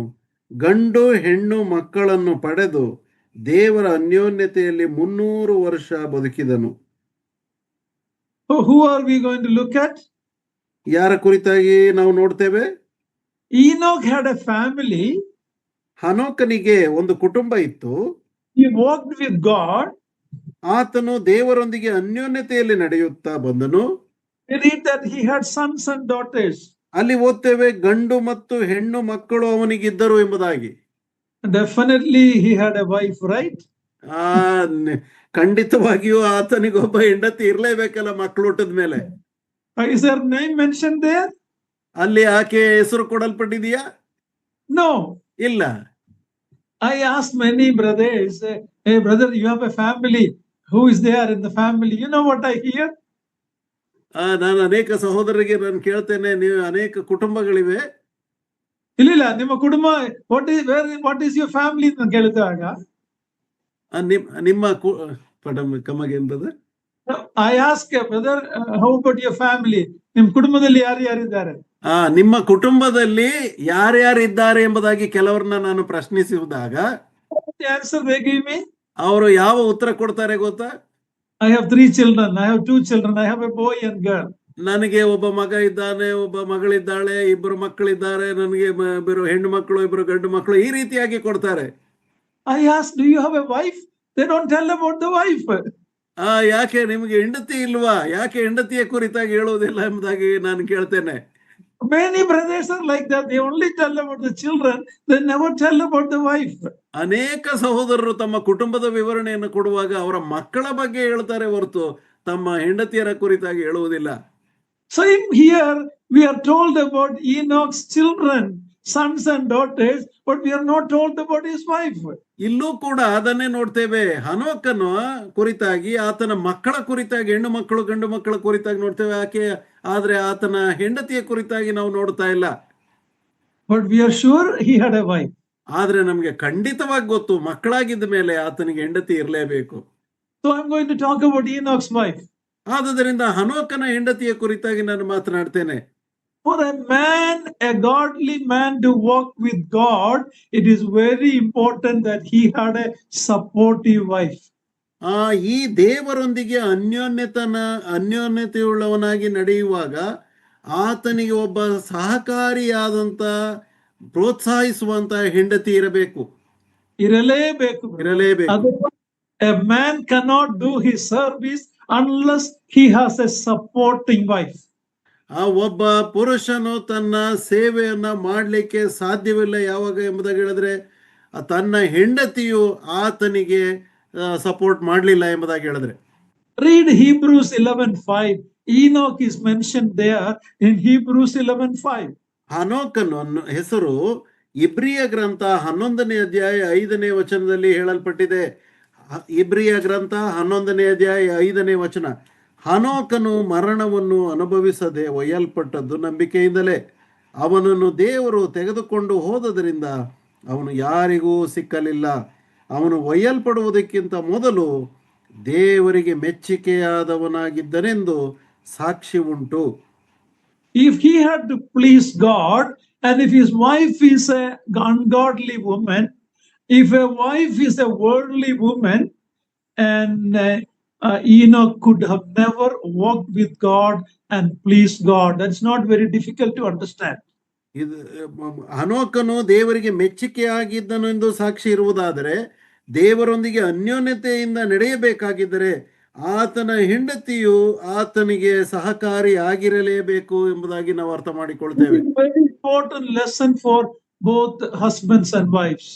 ಗಂಡು ಹೆಣ್ಣು ಮಕ್ಕಳನ್ನು ಪಡೆದು ದೇವರ ಅನ್ಯೋನ್ಯತೆಯಲ್ಲಿ 300 ವರ್ಷ ಬದುಕಿದನು. Who are we going to look at? ಯಾರ ಕುರಿತಾಗಿ ನಾವು ನೋಡ್ತೇವೆ? Enoch had a family. ಹನೋಕನಿಗೆ ಒಂದು ಕುಟುಂಬ ಇತ್ತು. He walked with God. ಆತನು ದೇವರೊಂದಿಗೆ ಅನ್ಯೋನ್ಯತೆಯಲ್ಲಿ ನಡೆಯುತ್ತಾ ಬಂದನು. We read that he had sons and daughters. ಅಲ್ಲಿ ಓದ್ತೇವೆ ಗಂಡು ಮತ್ತು ಹೆಣ್ಣು ಮಕ್ಕಳು ಅವನಿಗಿದ್ದರು ಎಂಬುದಾಗಿ. Definitely he had a wife, right? ಖಂಡಿತವಾಗಿಯೂ ಆತನಿಗೊಬ್ಬ ಹೆಂಡತಿ ಇರ್ಲೇಬೇಕಲ್ಲ ಮಕ್ಕಳು ಹುಟ್ಟಿದ ಮೇಲೆ. Is her name mentioned there? ಅಲ್ಲಿ ಆಕೆ ಹೆಸರು ಕೊಡಲ್ಪಟ್ಟಿದೆಯಾ? No. ಇಲ್ಲ. I asked many brothers, hey brother, you have a family. Who is there in the family? You know what I hear? ನಾನು ಅನೇಕ ಸಹೋದರರಿಗೆ ನಾನು ಕೇಳ್ತೇನೆ, ನೀವು ಅನೇಕ ಕುಟುಂಬಗಳಿವೆ. ಇಲ್ಲ ನಿಮ್ಮ ಕುಟುಂಬ what is your family ಅಂತ ಕೇಳಿದಾಗ ನಿಮ್ಮ ಕಮಗೆ brother, I ask brother, how about your family? ನಿಮ್ಮ ಕುಟುಂಬದಲ್ಲಿ ಯಾರಿದ್ದಾರೆ? ನಿಮ್ಮ ಕುಟುಂಬದಲ್ಲಿ ಯಾರ್ಯಾರಿದ್ದಾರೆ ಎಂಬುದಾಗಿ ಕೆಲವರನ್ನ ನಾನು ಪ್ರಶ್ನಿಸಿದಾಗ ಆನ್ಸರ್ they give me? ಅವರು ಯಾವ ಉತ್ತರ ಕೊಡ್ತಾರೆ ಗೊತ್ತಾ? I have 3 children. I have 2 children. I have a boy and girl. ನನಗೆ ಒಬ್ಬ ಮಗ ಇದ್ದಾನೆ, ಒಬ್ಬ ಮಗಳಿದ್ದಾಳೆ, 2 ಮಕ್ಕಳಿದ್ದಾರೆ, ನನಗೆ 2 ಹೆಣ್ಣು ಮಕ್ಕಳು, 2 ಗಂಡು ಮಕ್ಕಳು, ಈ ರೀತಿಯಾಗಿ ಕೊಡ್ತಾರೆ. I asked, do you have a wife? They don't tell about the wife. ಯಾಕೆ ನಿಮಗೆ ಹೆಂಡತಿ ಇಲ್ವಾ? ಯಾಕೆ ಹೆಂಡತಿಯ ಕುರಿತಾಗಿ ಹೇಳುವುದಿಲ್ಲ ಎಂಬುದಾಗಿ ನಾನು ಕೇಳ್ತೇನೆ. Many brothers are like that. They only tell about the children. They never tell about the wife. ಅನೇಕ ಸಹೋದರರು ತಮ್ಮ ಕುಟುಂಬದ ವಿವರಣೆಯನ್ನು ಕೊಡುವಾಗ ಅವರ ಮಕ್ಕಳ ಬಗ್ಗೆ ಹೇಳ್ತಾರೆ ಹೊರತು ತಮ್ಮ ಹೆಂಡತಿಯರ ಕುರಿತಾಗಿ ಹೇಳುವುದಿಲ್ಲ. Same here, we are told about Enoch's children, sons and daughters, but we are not told about his wife. ಇಲ್ಲೂ ಕೂಡ ಅದನ್ನೇ ನೋಡ್ತೇವೆ. ಹನೋಕನ ಕುರಿತಾಗಿ, ಆತನ ಮಕ್ಕಳ ಕುರಿತಾಗಿ, ಹೆಣ್ಣು ಮಕ್ಕಳು ಗಂಡು ಮಕ್ಕಳ ಕುರಿತಾಗಿ ನೋಡ್ತೇವೆ, ಆದ್ರೆ ಆತನ ಹೆಂಡತಿಯ ಕುರಿತಾಗಿ ನಾವು ನೋಡ್ತಾ ಇಲ್ಲ. But we are sure he had a wife. ಆದ್ರೆ ನಮ್ಗೆ ಖಂಡಿತವಾಗಿ ಗೊತ್ತು, ಮಕ್ಕಳಾಗಿದ್ದ ಮೇಲೆ ಆತನಿಗೆ ಹೆಂಡತಿ ಇರಲೇಬೇಕು. So I'm going to talk about Enoch's wife. ಆದುದರಿಂದ ಹನೋಕನ ಹೆಂಡತಿಯ ಕುರಿತಾಗಿ ನಾನು ಮಾತನಾಡ್ತೇನೆ. For a man, a godly man to walk with God, it is very important that he had a supportive wife. ಈ ದೇವರೊಂದಿಗೆ ಅನ್ಯೋನ್ಯತೆಯುಳ್ಳವನಾಗಿ ನಡೆಯುವಾಗ ಆತನಿಗೆ ಒಬ್ಬ ಸಹಕಾರಿಯಾದಂತ ಪ್ರೋತ್ಸಾಹಿಸುವಂತ ಹೆಂಡತಿ ಇರಬೇಕು. A man cannot do his service unless he has a supporting wife. ಒಬ್ಬ ಪುರುಷನು ತನ್ನ ಸೇವೆಯನ್ನ ಮಾಡಲಿಕ್ಕೆ ಸಾಧ್ಯವಿಲ್ಲ ಯಾವಾಗ ಎಂಬುದಾಗಿ ಹೇಳಿದ್ರೆ ತನ್ನ ಹೆಂಡತಿಯು ಆತನಿಗೆ ಸಪೋರ್ಟ್ ಮಾಡಲಿಲ್ಲ ಎಂಬುದಾಗಿ ಹೇಳಿದ್ರೆ. Read Hebrews 11:5. Enoch is mentioned there in Hebrews 11:5. ಹನೋಕನ ಹೆಸರು ಇಬ್ರಿಯ ಗ್ರಂಥ 11ನೇ ಅಧ್ಯಾಯ 5ನೇ ವಚನದಲ್ಲಿ ಹೇಳಲ್ಪಟ್ಟಿದೆ. ಇಬ್ರಿಯ ಗ್ರಂಥ 11ನೇ ಅಧ್ಯಾಯ 5ನೇ ವಚನ. ಹನೋಕನು ಮರಣವನ್ನು ಅನುಭವಿಸದೆ ಒಯ್ಯಲ್ಪಟ್ಟದ್ದು ನಂಬಿಕೆಯಿಂದಲೇ. ಅವನನ್ನು ದೇವರು ತೆಗೆದುಕೊಂಡು ಹೋದದರಿಂದ ಅವನು ಯಾರಿಗೂ ಸಿಕ್ಕಲಿಲ್ಲ. ಅವನು ಒಯ್ಯಲ್ಪಡುವುದಕ್ಕಿಂತ ಮೊದಲು ದೇವರಿಗೆ ಮೆಚ್ಚಿಕೆಯಾದವನಾಗಿದ್ದನೆಂದು ಸಾಕ್ಷಿ ಉಂಟು. If he had to please God, and if his wife is an ungodly woman, if a wife is a worldly woman, and Enoch could have never walked with God and pleased God. That's not very difficult to understand. ಹನೋಕನು ದೇವರಿಗೆ ಮೆಚ್ಚುಗೆಯಾಗಿದ್ದನು ಎಂದು ಸಾಕ್ಷಿ ಇರುವುದಾದರೆ, ದೇವರೊಂದಿಗೆ ಅನ್ಯೋನ್ಯತೆಯಿಂದ ನಡೆಯಬೇಕಾಗಿದ್ದರೆ ಆತನ ಹೆಂಡತಿಯು ಆತನಿಗೆ ಸಹಕಾರಿ ಆಗಿರಲೇಬೇಕು ಎಂಬುದಾಗಿ ನಾವು ಅರ್ಥ ಮಾಡಿಕೊಳ್ತೇವೆ. Very important lesson for both husbands and wives.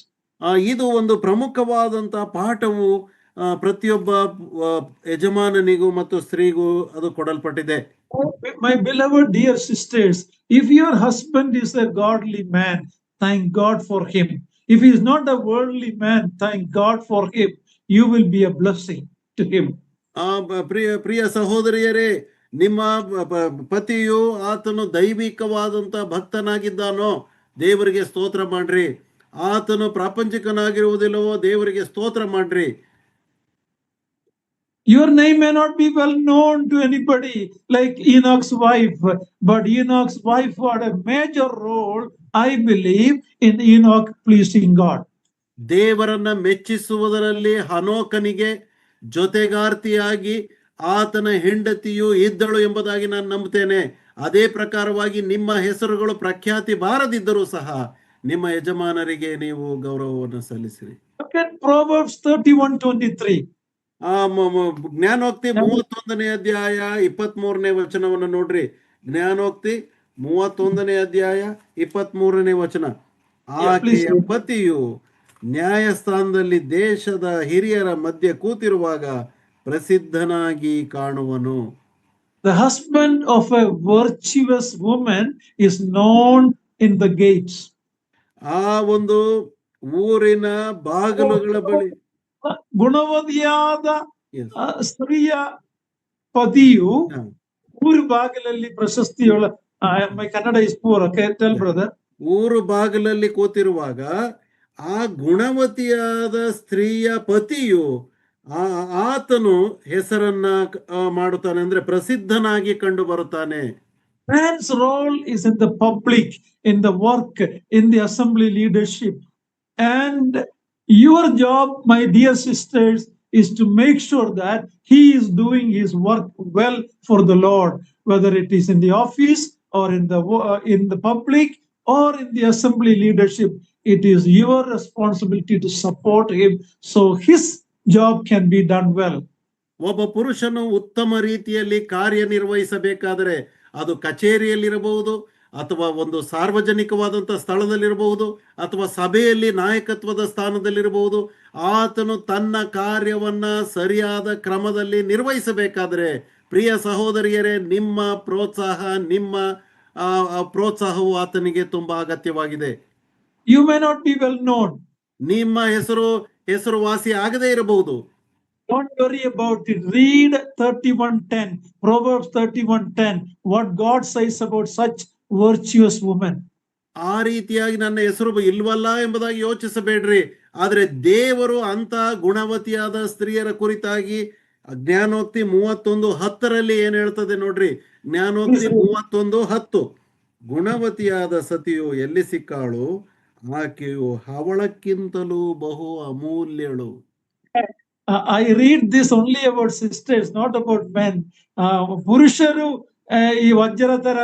ಇದು ಒಂದು ಪ್ರಮುಖವಾದಂತಹ ಪಾಠವು ಪ್ರತಿಯೊಬ್ಬ ಯಜಮಾನನಿಗೂ ಮತ್ತು ಸ್ತ್ರೀಗೂ ಅದು ಕೊಡಲ್ಪಟ್ಟಿದೆ. My beloved dear sisters, if your husband is a godly man, thank God for him. If he is not a worldly man, thank God for him. You will be a blessing to him. ಪ್ರಿಯ ಸಹೋದರಿಯರೇ, ನಿಮ್ಮ ಪತಿಯು ಆತನು ದೈವಿಕವಾದಂತ ಭಕ್ತನಾಗಿದ್ದಾನೋ ದೇವರಿಗೆ ಸ್ತೋತ್ರ ಮಾಡ್ರಿ. ಆತನು ಪ್ರಾಪಂಚಿಕನಾಗಿರುವುದಿಲ್ಲವೋ ದೇವರಿಗೆ ಸ್ತೋತ್ರ ಮಾಡ್ರಿ. Your name may not be well known to anybody like Enoch's wife, but Enoch's wife had a major role, I believe, in Enoch pleasing God. ದೇವರನ್ನ ಮೆಚ್ಚಿಸುವುದರಲ್ಲಿ ಹನೋಕನಿಗೆ ಜೊತೆಗಾರ್ತಿಯಾಗಿ ಆತನ ಹೆಂಡತಿಯು ಇದ್ದಳು ಎಂಬುದಾಗಿ ನಾನು ನಂಬುತ್ತೇನೆ. ಅದೇ ಪ್ರಕಾರವಾಗಿ ನಿಮ್ಮ ಹೆಸರುಗಳು ಪ್ರಖ್ಯಾತಿ ಬಾರದಿದ್ದರೂ ಸಹ ನಿಮ್ಮ ಯಜಮಾನರಿಗೆ ನೀವು ಗೌರವವನ್ನು ಸಲ್ಲಿಸಿರಿ. Proverbs 31:23. ಜ್ಞಾನೋಕ್ತಿ 31ನೇ ಅಧ್ಯಾಯ 23ನೇ ವಚನವನ್ನು ನೋಡ್ರಿ. ಜ್ಞಾನೋಕ್ತಿ 31ನೇ ಅಧ್ಯಾಯ 23ನೇ ವಚನ. ಆಕೆಯ ಪತಿಯು ನ್ಯಾಯಸ್ಥಾನದಲ್ಲಿ ದೇಶದ ಹಿರಿಯರ ಮಧ್ಯೆ ಕೂತಿರುವಾಗ ಪ್ರಸಿದ್ಧನಾಗಿ ಕಾಣುವನು. The husband of a virtuous woman is known in the gates. ಆ ಒಂದು ಊರಿನ ಬಾಗಿಲುಗಳ ಬಳಿ ಗುಣವತಿಯಾದ ಸ್ತ್ರೀಯ ಪತಿಯು ಊರು ಬಾಗಿಲಲ್ಲಿ ಪ್ರಶಸ್ತಿಯುಳ್ಳ Kannada is poor. Tell brother. ಊರು ಬಾಗಿಲಲ್ಲಿ ಕೂತಿರುವಾಗ ಆ ಗುಣವತಿಯಾದ ಸ್ತ್ರೀಯ ಪತಿಯು ಆತನು ಹೆಸರನ್ನ ಮಾಡುತ್ತಾನೆ, ಅಂದ್ರೆ ಪ್ರಸಿದ್ಧನಾಗಿ ಕಂಡು ಬರುತ್ತಾನೆ. Man's role is in the public, in the work, in the assembly leadership, and your job, my dear sisters, is to make sure that he is doing his work well for the Lord, whether it is in the office or in the public or in the assembly leadership. It is your responsibility to support him so his job can be done well. ಒಬ್ಬ ಪುರುಷನು ಉತ್ತಮ ರೀತಿಯಲ್ಲಿ ಕಾರ್ಯನಿರ್ವಹಿಸಬೇಕಾದರೆ ಅದು ಕಚೇರಿಯಲ್ಲಿರಬಹುದು, ಅಥವಾ ಒಂದು ಸಾರ್ವಜನಿಕವಾದಂಥ ಸ್ಥಳದಲ್ಲಿರಬಹುದು, ಅಥವಾ ಸಭೆಯಲ್ಲಿ ನಾಯಕತ್ವದ ಸ್ಥಾನದಲ್ಲಿರಬಹುದು. ಆತನು ತನ್ನ ಕಾರ್ಯವನ್ನ ಸರಿಯಾದ ಕ್ರಮದಲ್ಲಿ ನಿರ್ವಹಿಸಬೇಕಾದರೆ ಪ್ರಿಯ ಸಹೋದರಿಯರೇ, ನಿಮ್ಮ ಪ್ರೋತ್ಸಾಹವು ಆತನಿಗೆ ತುಂಬಾ ಅಗತ್ಯವಾಗಿದೆ. You may not be well known. ನಿಮ್ಮ ಹೆಸರುವಾಸಿ ಆಗದೇ ಇರಬಹುದು. Don't worry about it. Read 31:10, Proverbs 31:10, what God says about such virtuous women. ಆ ರೀತಿಯಾಗಿ ನನ್ನ ಹೆಸರು ಇಲ್ವಲ್ಲ ಎಂಬುದಾಗಿ ಯೋಚಿಸಬೇಡ್ರಿ. ಆದ್ರೆ ದೇವರು ಅಂತ ಗುಣವತಿಯಾದ ಸ್ತ್ರೀಯರ ಕುರಿತಾಗಿ ಜ್ಞಾನೋಕ್ತಿ 31:10 ಏನ್ ಹೇಳ್ತದೆ ನೋಡ್ರಿ. ಜ್ಞಾನೋಕ್ತಿ 31:10, ಗುಣವತಿಯಾದ ಸತಿಯು ಎಲ್ಲಿ ಸಿಕ್ಕಾಳು, ಆಕೆಯು ಹವಳಕ್ಕಿಂತಲೂ ಬಹು ಅಮೂಲ್ಯಳು. I read this only about sisters, not about men. ಪುರುಷರು ಈ ವಜ್ರ ತರ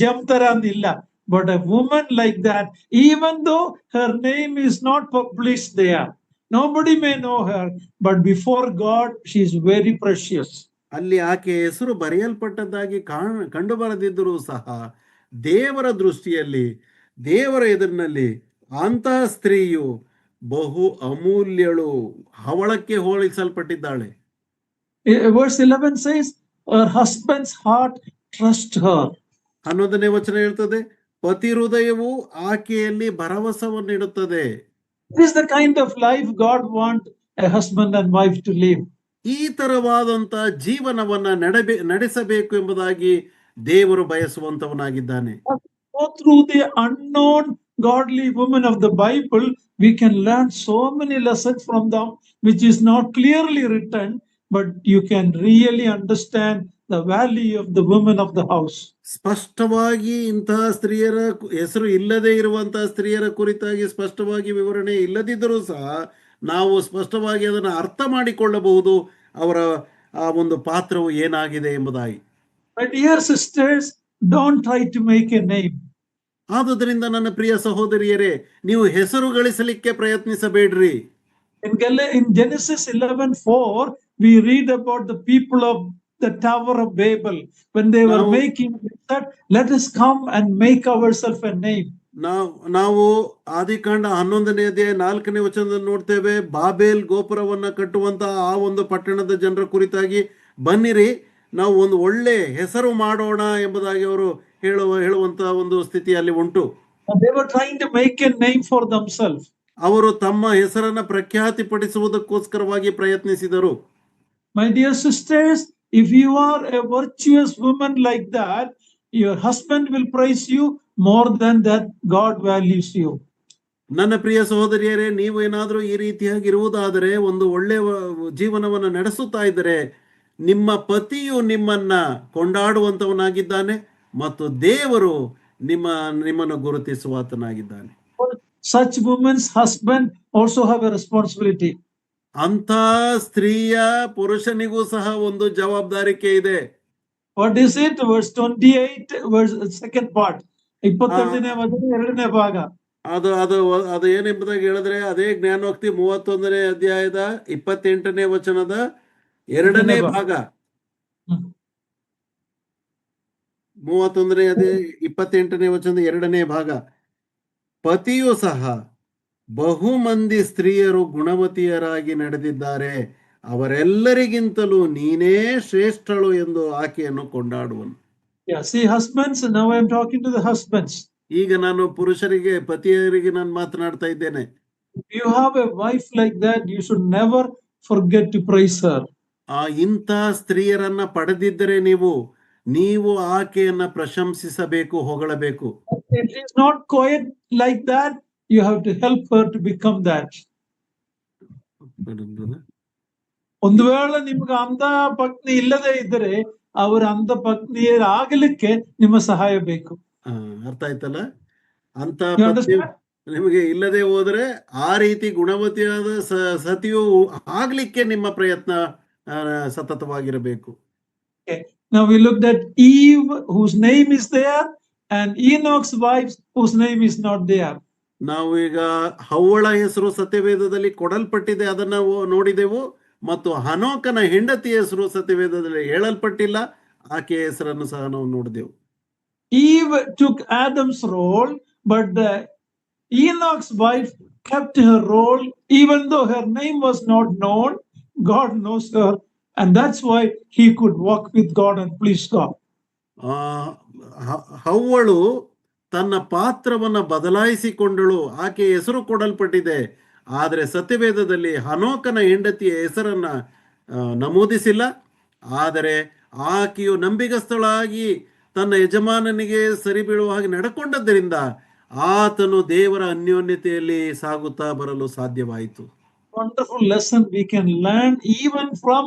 ಜಮ್ ತರ ಅಂದಿಲ್ಲ. But a woman like that, even though her name is not published there, nobody may know her, but before God, she is very precious. ಅಲ್ಲಿ ಆಕೆ ಹೆಸರು ಬರೆಯಲ್ಪಟ್ಟದ್ದಾಗಿ ಕಂಡು ಬರದಿದ್ದರೂ ಸಹ ದೇವರ ದೃಷ್ಟಿಯಲ್ಲಿ, ದೇವರ ಎದುರಿನಲ್ಲಿ ಅಂತಹ ಸ್ತ್ರೀಯು ಬಹು ಅಮೂಲ್ಯಳು, ಹವಳಕ್ಕೆ ಹೋಲಿಸಲ್ಪಟ್ಟಿದ್ದಾಳೆ. Verse 11 says, her husband's heart trusts her. 11ನೇ ವಚನ ಹೇಳ್ತದೆ, ಪತಿ ಹೃದಯವು ಆಕೆಯಲ್ಲಿ ಭರವಸವನ್ನಿಡುತ್ತದೆ. This is the kind of life God wants a husband and wife to live. ಈ ತರವಾದಂತ ಜೀವನವನ್ನ ನಡೆಸಬೇಕು ಎಂಬುದಾಗಿ ದೇವರು ಬಯಸುವಂತವನಾಗಿದ್ದಾನೆ. Go through the unknown godly women of the Bible, we can learn so many lessons from them, which is not clearly written, but you can really understand the value of the women of the house. ಸ್ಪಷ್ಟವಾಗಿ ಇಂತಹ ಸ್ತ್ರೀಯರ ಹೆಸರು ಇಲ್ಲದೆ ಇರುವಂತಹ ಸ್ತ್ರೀಯರ ಕುರಿತಾಗಿ ಸ್ಪಷ್ಟವಾಗಿ ವಿವರಣೆ ಇಲ್ಲದಿದ್ದರೂ ಸಹ ನಾವು ಸ್ಪಷ್ಟವಾಗಿ ಅದನ್ನು ಅರ್ಥ ಮಾಡಿಕೊಳ್ಳಬಹುದು, ಅವರ ಆ ಒಂದು ಪಾತ್ರವು ಏನಾಗಿದೆ ಎಂಬುದಾಗಿ. My dear sisters, don't try to make a name. ಆದುದರಿಂದ ನನ್ನ ಪ್ರಿಯ ಸಹೋದರಿಯರೇ, ನೀವು ಹೆಸರು ಗಳಿಸಲಿಕ್ಕೆ ಪ್ರಯತ್ನಿಸಬೇಡ್ರಿ. In Genesis 11:4, we read about the people of the Tower of Babel. When they were making that, let us come and make ourselves a name. ನಾವು ಆದಿಕಾಂಡ 11ನೇ ಅಧ್ಯಾಯ 4ನೇ ವಚನದಲ್ಲಿ ನೋಡ್ತೇವೆ, ಬಾಬೇಲ್ ಗೋಪುರವನ್ನ ಕಟ್ಟುವಂತಹ ಆ ಒಂದು ಪಟ್ಟಣದ ಜನರ ಕುರಿತಾಗಿ ಬನ್ನಿರಿ, ನಾವು ಒಂದು ಒಳ್ಳೆ ಹೆಸರು ಮಾಡೋಣ ಎಂಬುದಾಗಿ ಅವರು ಹೇಳುವಂತಹ ಒಂದು ಸ್ಥಿತಿ ಅಲ್ಲಿ ಉಂಟು. They were trying to make a name for themselves. ಅವರು ತಮ್ಮ ಹೆಸರನ್ನ ಪ್ರಖ್ಯಾತಿಪಡಿಸುವುದಕ್ಕೋಸ್ಕರವಾಗಿ ಪ್ರಯತ್ನಿಸಿದರು. My dear sisters, if you are a virtuous woman like that, your husband will praise you more than that God values you. ನನ್ನ ಪ್ರಿಯ ಸಹೋದರಿಯರೇ, ನೀವು ಏನಾದರೂ ಈ ರೀತಿಯಾಗಿ ಇರುವುದಾದರೆ, ಒಂದು ಒಳ್ಳೆಯ ಜೀವನವನ್ನು ನಡೆಸುತ್ತಾ ಇದ್ದರೆ, ನಿಮ್ಮ ಪತಿಯು ನಿಮ್ಮನ್ನ ಕೊಂಡಾಡುವಂತವನಾಗಿದ್ದಾನೆ ಮತ್ತು ದೇವರು ನಿಮ್ಮನ್ನು ಗುರುತಿಸುವಾತನಾಗಿದ್ದಾನೆ. Such women's husband also have a responsibility. ಅಂತ ಸ್ತ್ರೀಯ ಪುರುಷನಿಗೂ ಸಹ ಒಂದು ಜವಾಬ್ದಾರಿಕೆ ಇದೆ. What is it? Verse 28, verse second part. 28ನೇ ವಚನ 2ನೇ ಭಾಗ. ಅದು ಏನೆಂಬುದಾಗಿ ಹೇಳಿದ್ರೆ, ಅದೇ ಜ್ಞಾನೋಕ್ತಿ 31ನೇ ಅಧ್ಯಾಯದ 28ನೇ ವಚನದ 2ನೇ ಭಾಗ. 31ನೇ ಅಧ್ಯಾಯ 28ನೇ ವಚನದ 2ನೇ ಭಾಗ. ಪತಿಯು ಸಹ ಬಹು ಮಂದಿ ಸ್ತ್ರೀಯರು ಗುಣವತಿಯರಾಗಿ ನಡೆದಿದ್ದಾರೆ, ಅವರೆಲ್ಲರಿಗಿಂತಲೂ ನೀನೇ ಶ್ರೇಷ್ಠಳು ಎಂದು ಆಕೆಯನ್ನು ಕೊಂಡಾಡುವನು. Yeah, see husbands, now I am talking to the husbands. ಈಗ ನಾನು ಪುರುಷರಿಗೆ, ಪತಿಯರಿಗೆ ನಾನು ಮಾತನಾಡ್ತಾ ಇದ್ದೇನೆ. If you have a wife like that, you should never forget to praise her. ಇಂಥ ಸ್ತ್ರೀಯರನ್ನ ಪಡೆದಿದ್ದರೆ ನೀವು ಆಕೆಯನ್ನ ಪ್ರಶಂಸಿಸಬೇಕು, ಹೊಗಳಬೇಕು. It is not quite like that. You have to help her to become that. ಒಂದು ವೇಳೆ ನಿಮ್ಗೆ ಅಂಧ ಪತ್ನಿ ಇಲ್ಲದೆ ಇದ್ದರೆ, ಅವರ ಅಂಧ ಪತ್ನಿಯರಾಗಲಿಕ್ಕೆ ನಿಮ್ಮ ಸಹಾಯ ಬೇಕು. ಅರ್ಥ ಆಯ್ತಲ್ಲ? ಅಂತ ಪತ್ನಿ ನಿಮಗೆ ಇಲ್ಲದೆ ಹೋದ್ರೆ ಆ ರೀತಿ ಗುಣವತಿಯಾದ ಸತಿಯು ಆಗ್ಲಿಕ್ಕೆ ನಿಮ್ಮ ಪ್ರಯತ್ನ ಸತತವಾಗಿರಬೇಕು. Now we looked at Eve, whose name is there, and Enoch's wife, whose name is not there. ನಾವು ಈಗ ಹವ್ವಳ ಹೆಸರು ಸತ್ಯವೇದದಲ್ಲಿ ಕೊಡಲ್ಪಟ್ಟಿದೆ, ಅದನ್ನ ನೋಡಿದೆವು. ಮತ್ತು ಹನೋಕನ ಹೆಂಡತಿ ಹೆಸರು ಸತ್ಯವೇದದಲ್ಲಿ ಹೇಳಲ್ಪಟ್ಟಿಲ್ಲ, ಆಕೆಯ ಹೆಸರನ್ನು ಸಹ ನಾವು ನೋಡಿದೆವು. Eve took Adam's role, but Enoch's wife kept her role, even though her name was not known. God knows her, and that's why he could walk with God and please God. ಹವ್ವಳು ತನ್ನ ಪಾತ್ರವನ್ನ ಬದಲಾಯಿಸಿಕೊಂಡಳು, ಆಕೆ ಹೆಸರು ಕೊಡಲ್ಪಟ್ಟಿದೆ. ಆದರೆ ಸತ್ಯವೇದದಲ್ಲಿ ಹನೋಕನ ಹೆಂಡತಿಯ ಹೆಸರನ್ನ ನಮೂದಿಸಿಲ್ಲ. ಆದರೆ ಆಕೆಯು ನಂಬಿಗಸ್ತಳಾಗಿ ತನ್ನ ಯಜಮಾನನಿಗೆ ಸರಿ ಬೀಳುವ ಹಾಗೆ ನಡ್ಕೊಂಡದ್ದರಿಂದ ಆತನು ದೇವರ ಅನ್ಯೋನ್ಯತೆಯಲ್ಲಿ ಸಾಗುತ್ತಾ ಬರಲು ಸಾಧ್ಯವಾಯಿತು. Wonderful lesson we can learn even from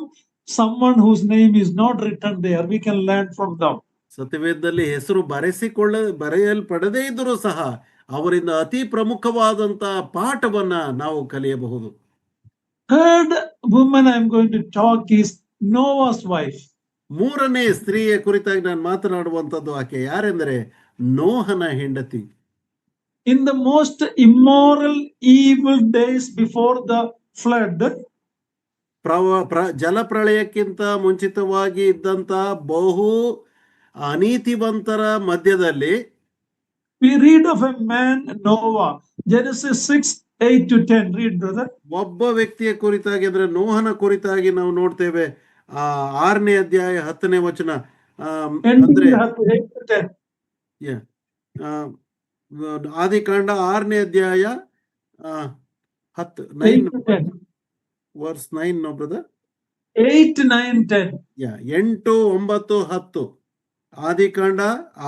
someone whose name is not written there. We can learn from them. ಸತ್ಯವೇದದಲ್ಲಿ ಹೆಸರು ಬರೆಯಲ್ಪಡದೇ ಇದ್ದರೂ ಸಹ ಅವರಿಂದ ಅತಿ ಪ್ರಮುಖವಾದಂತಹ ಪಾಠವನ್ನ ನಾವು ಕಲಿಯಬಹುದು. Third woman I'm going to talk is Noah's wife. ಮೂರನೇ ಸ್ತ್ರೀಯ ಕುರಿತಾಗಿ ನಾನು ಮಾತನಾಡುವಂಥದ್ದು ಆಕೆ ಯಾರೆಂದರೆ ನೋಹನ ಹೆಂಡತಿ. In the most immoral, evil days before the flood, ಜಲಪ್ರಳಯಕ್ಕಿಂತ ಮುಂಚಿತವಾಗಿ ಇದ್ದಂತ ಬಹು ಅನೀತಿವಂತರ ಮಧ್ಯದಲ್ಲಿ we read of a man, Noah, Genesis 6:8-10. Read, brother. ಒಬ್ಬ ವ್ಯಕ್ತಿಯ ಕುರಿತಾಗಿ ಅಂದ್ರೆ ನೋಹನ ಕುರಿತಾಗಿ ನಾವು ನೋಡ್ತೇವೆ. 6ನೇ ಅಧ್ಯಾಯ 10ನೇ ವಚನ. ಅಂದ್ರೆ ಆದಿಕಾಂಡ 6ನೇ ಅಧ್ಯಾಯ 9 ವರ್ಸ್ 9 ನೋ ಬ್ರದರ್. 8, 9, 10. 8, 9, 10. ಆದಿಕಾಂಡ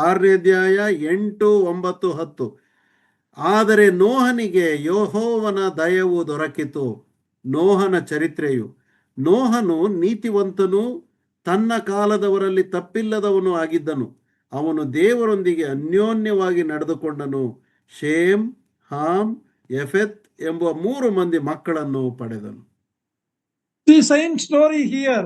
6ನೇ ಅಧ್ಯಾಯ 8, 9, 10. ಆದರೆ ನೋಹನಿಗೆ ಯೆಹೋವನ ದಯವು ದೊರಕಿತು. ನೋಹನ ಚರಿತ್ರೆಯು. ನೋಹನು ನೀತಿವಂತನು, ತನ್ನ ಕಾಲದವರಲ್ಲಿ ತಪ್ಪಿಲ್ಲದವನು ಆಗಿದ್ದನು. ಅವನು ದೇವರೊಂದಿಗೆ ಅನ್ಯೋನ್ಯವಾಗಿ ನಡೆದುಕೊಂಡನು. ಶೇಮ್, ಹಾಮ್, ಯೆಫೆತ್ ಎಂಬ 3 ಮಂದಿ ಮಕ್ಕಳನ್ನು ಪಡೆದನು. The same story here.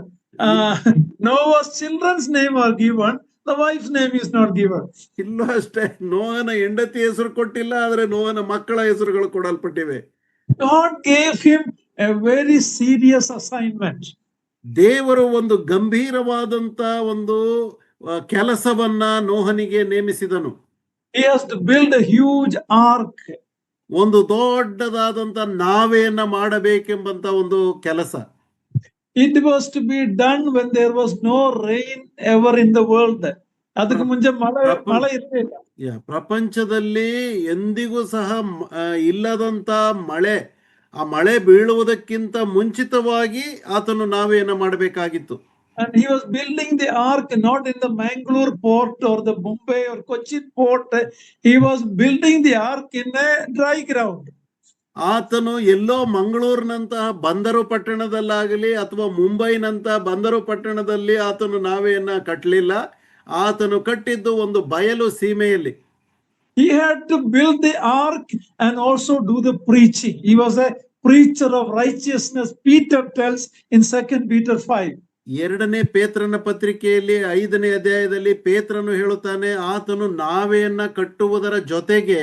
Noah's children's name are given. The wife's name is not given. ಇಲ್ಲೂ ಅಷ್ಟೇ, ನೋಹನ ಹೆಂಡತಿ ಹೆಸರು ಕೊಟ್ಟಿಲ್ಲ, ಆದ್ರೆ ನೋಹನ ಮಕ್ಕಳ ಹೆಸರುಗಳು ಕೊಡಲ್ಪಟ್ಟಿವೆ. God gave him a very serious assignment. ದೇವರು ಒಂದು ಗಂಭೀರವಾದಂತ ಒಂದು ಕೆಲಸವನ್ನ ನೋಹನಿಗೆ ನೇಮಿಸಿದನು. He has to build a huge ark. ಒಂದು ದೊಡ್ಡದಾದಂತ ನಾವೆಯನ್ನ ಮಾಡಬೇಕೆಂಬಂತ ಒಂದು ಕೆಲಸ. It was to be done when there was no rain ever in the world. ಅದಕ್ಕೆ ಮುಂಚೆ ಮಳೆ ಇರಲಿಲ್ಲ. ಪ್ರಪಂಚದಲ್ಲಿ ಎಂದಿಗೂ ಸಹ ಇಲ್ಲದಂತ ಮಳೆ, ಆ ಮಳೆ ಬೀಳುವುದಕ್ಕಿಂತ ಮುಂಚಿತವಾಗಿ ಆತನು ನಾವೆಯನ್ನ ಮಾಡಬೇಕಾಗಿತ್ತು. And he was building the ark not in the Mangalore port or the Mumbai or Cochin port. He was building the ark in a dry ground. ಆತನು ಎಲ್ಲೋ ಮಂಗಳೂರಿನಂತಹ ಬಂದರು ಪಟ್ಟಣದಲ್ಲಾಗಲಿ ಅಥವಾ ಮುಂಬೈನಂತಹ ಬಂದರು ಪಟ್ಟಣದಲ್ಲಿ ಆತನು ನಾವೆಯನ್ನ ಕಟ್ಟಲಿಲ್ಲ. ಆತನು ಕಟ್ಟಿದ್ದು ಒಂದು ಬಯಲು ಸೀಮೆಯಲ್ಲಿ. He had to build the ark and also do the preaching. He was a preacher of righteousness. Peter tells in 2 Peter 5. 2ನೇ ಪೇತ್ರನ ಪತ್ರಿಕೆಯಲ್ಲಿ 5ನೇ ಅಧ್ಯಾಯದಲ್ಲಿ ಪೇತ್ರನು ಹೇಳುತ್ತಾನೆ, ಆತನು ನಾವೆಯನ್ನ ಕಟ್ಟುವುದರ ಜೊತೆಗೆ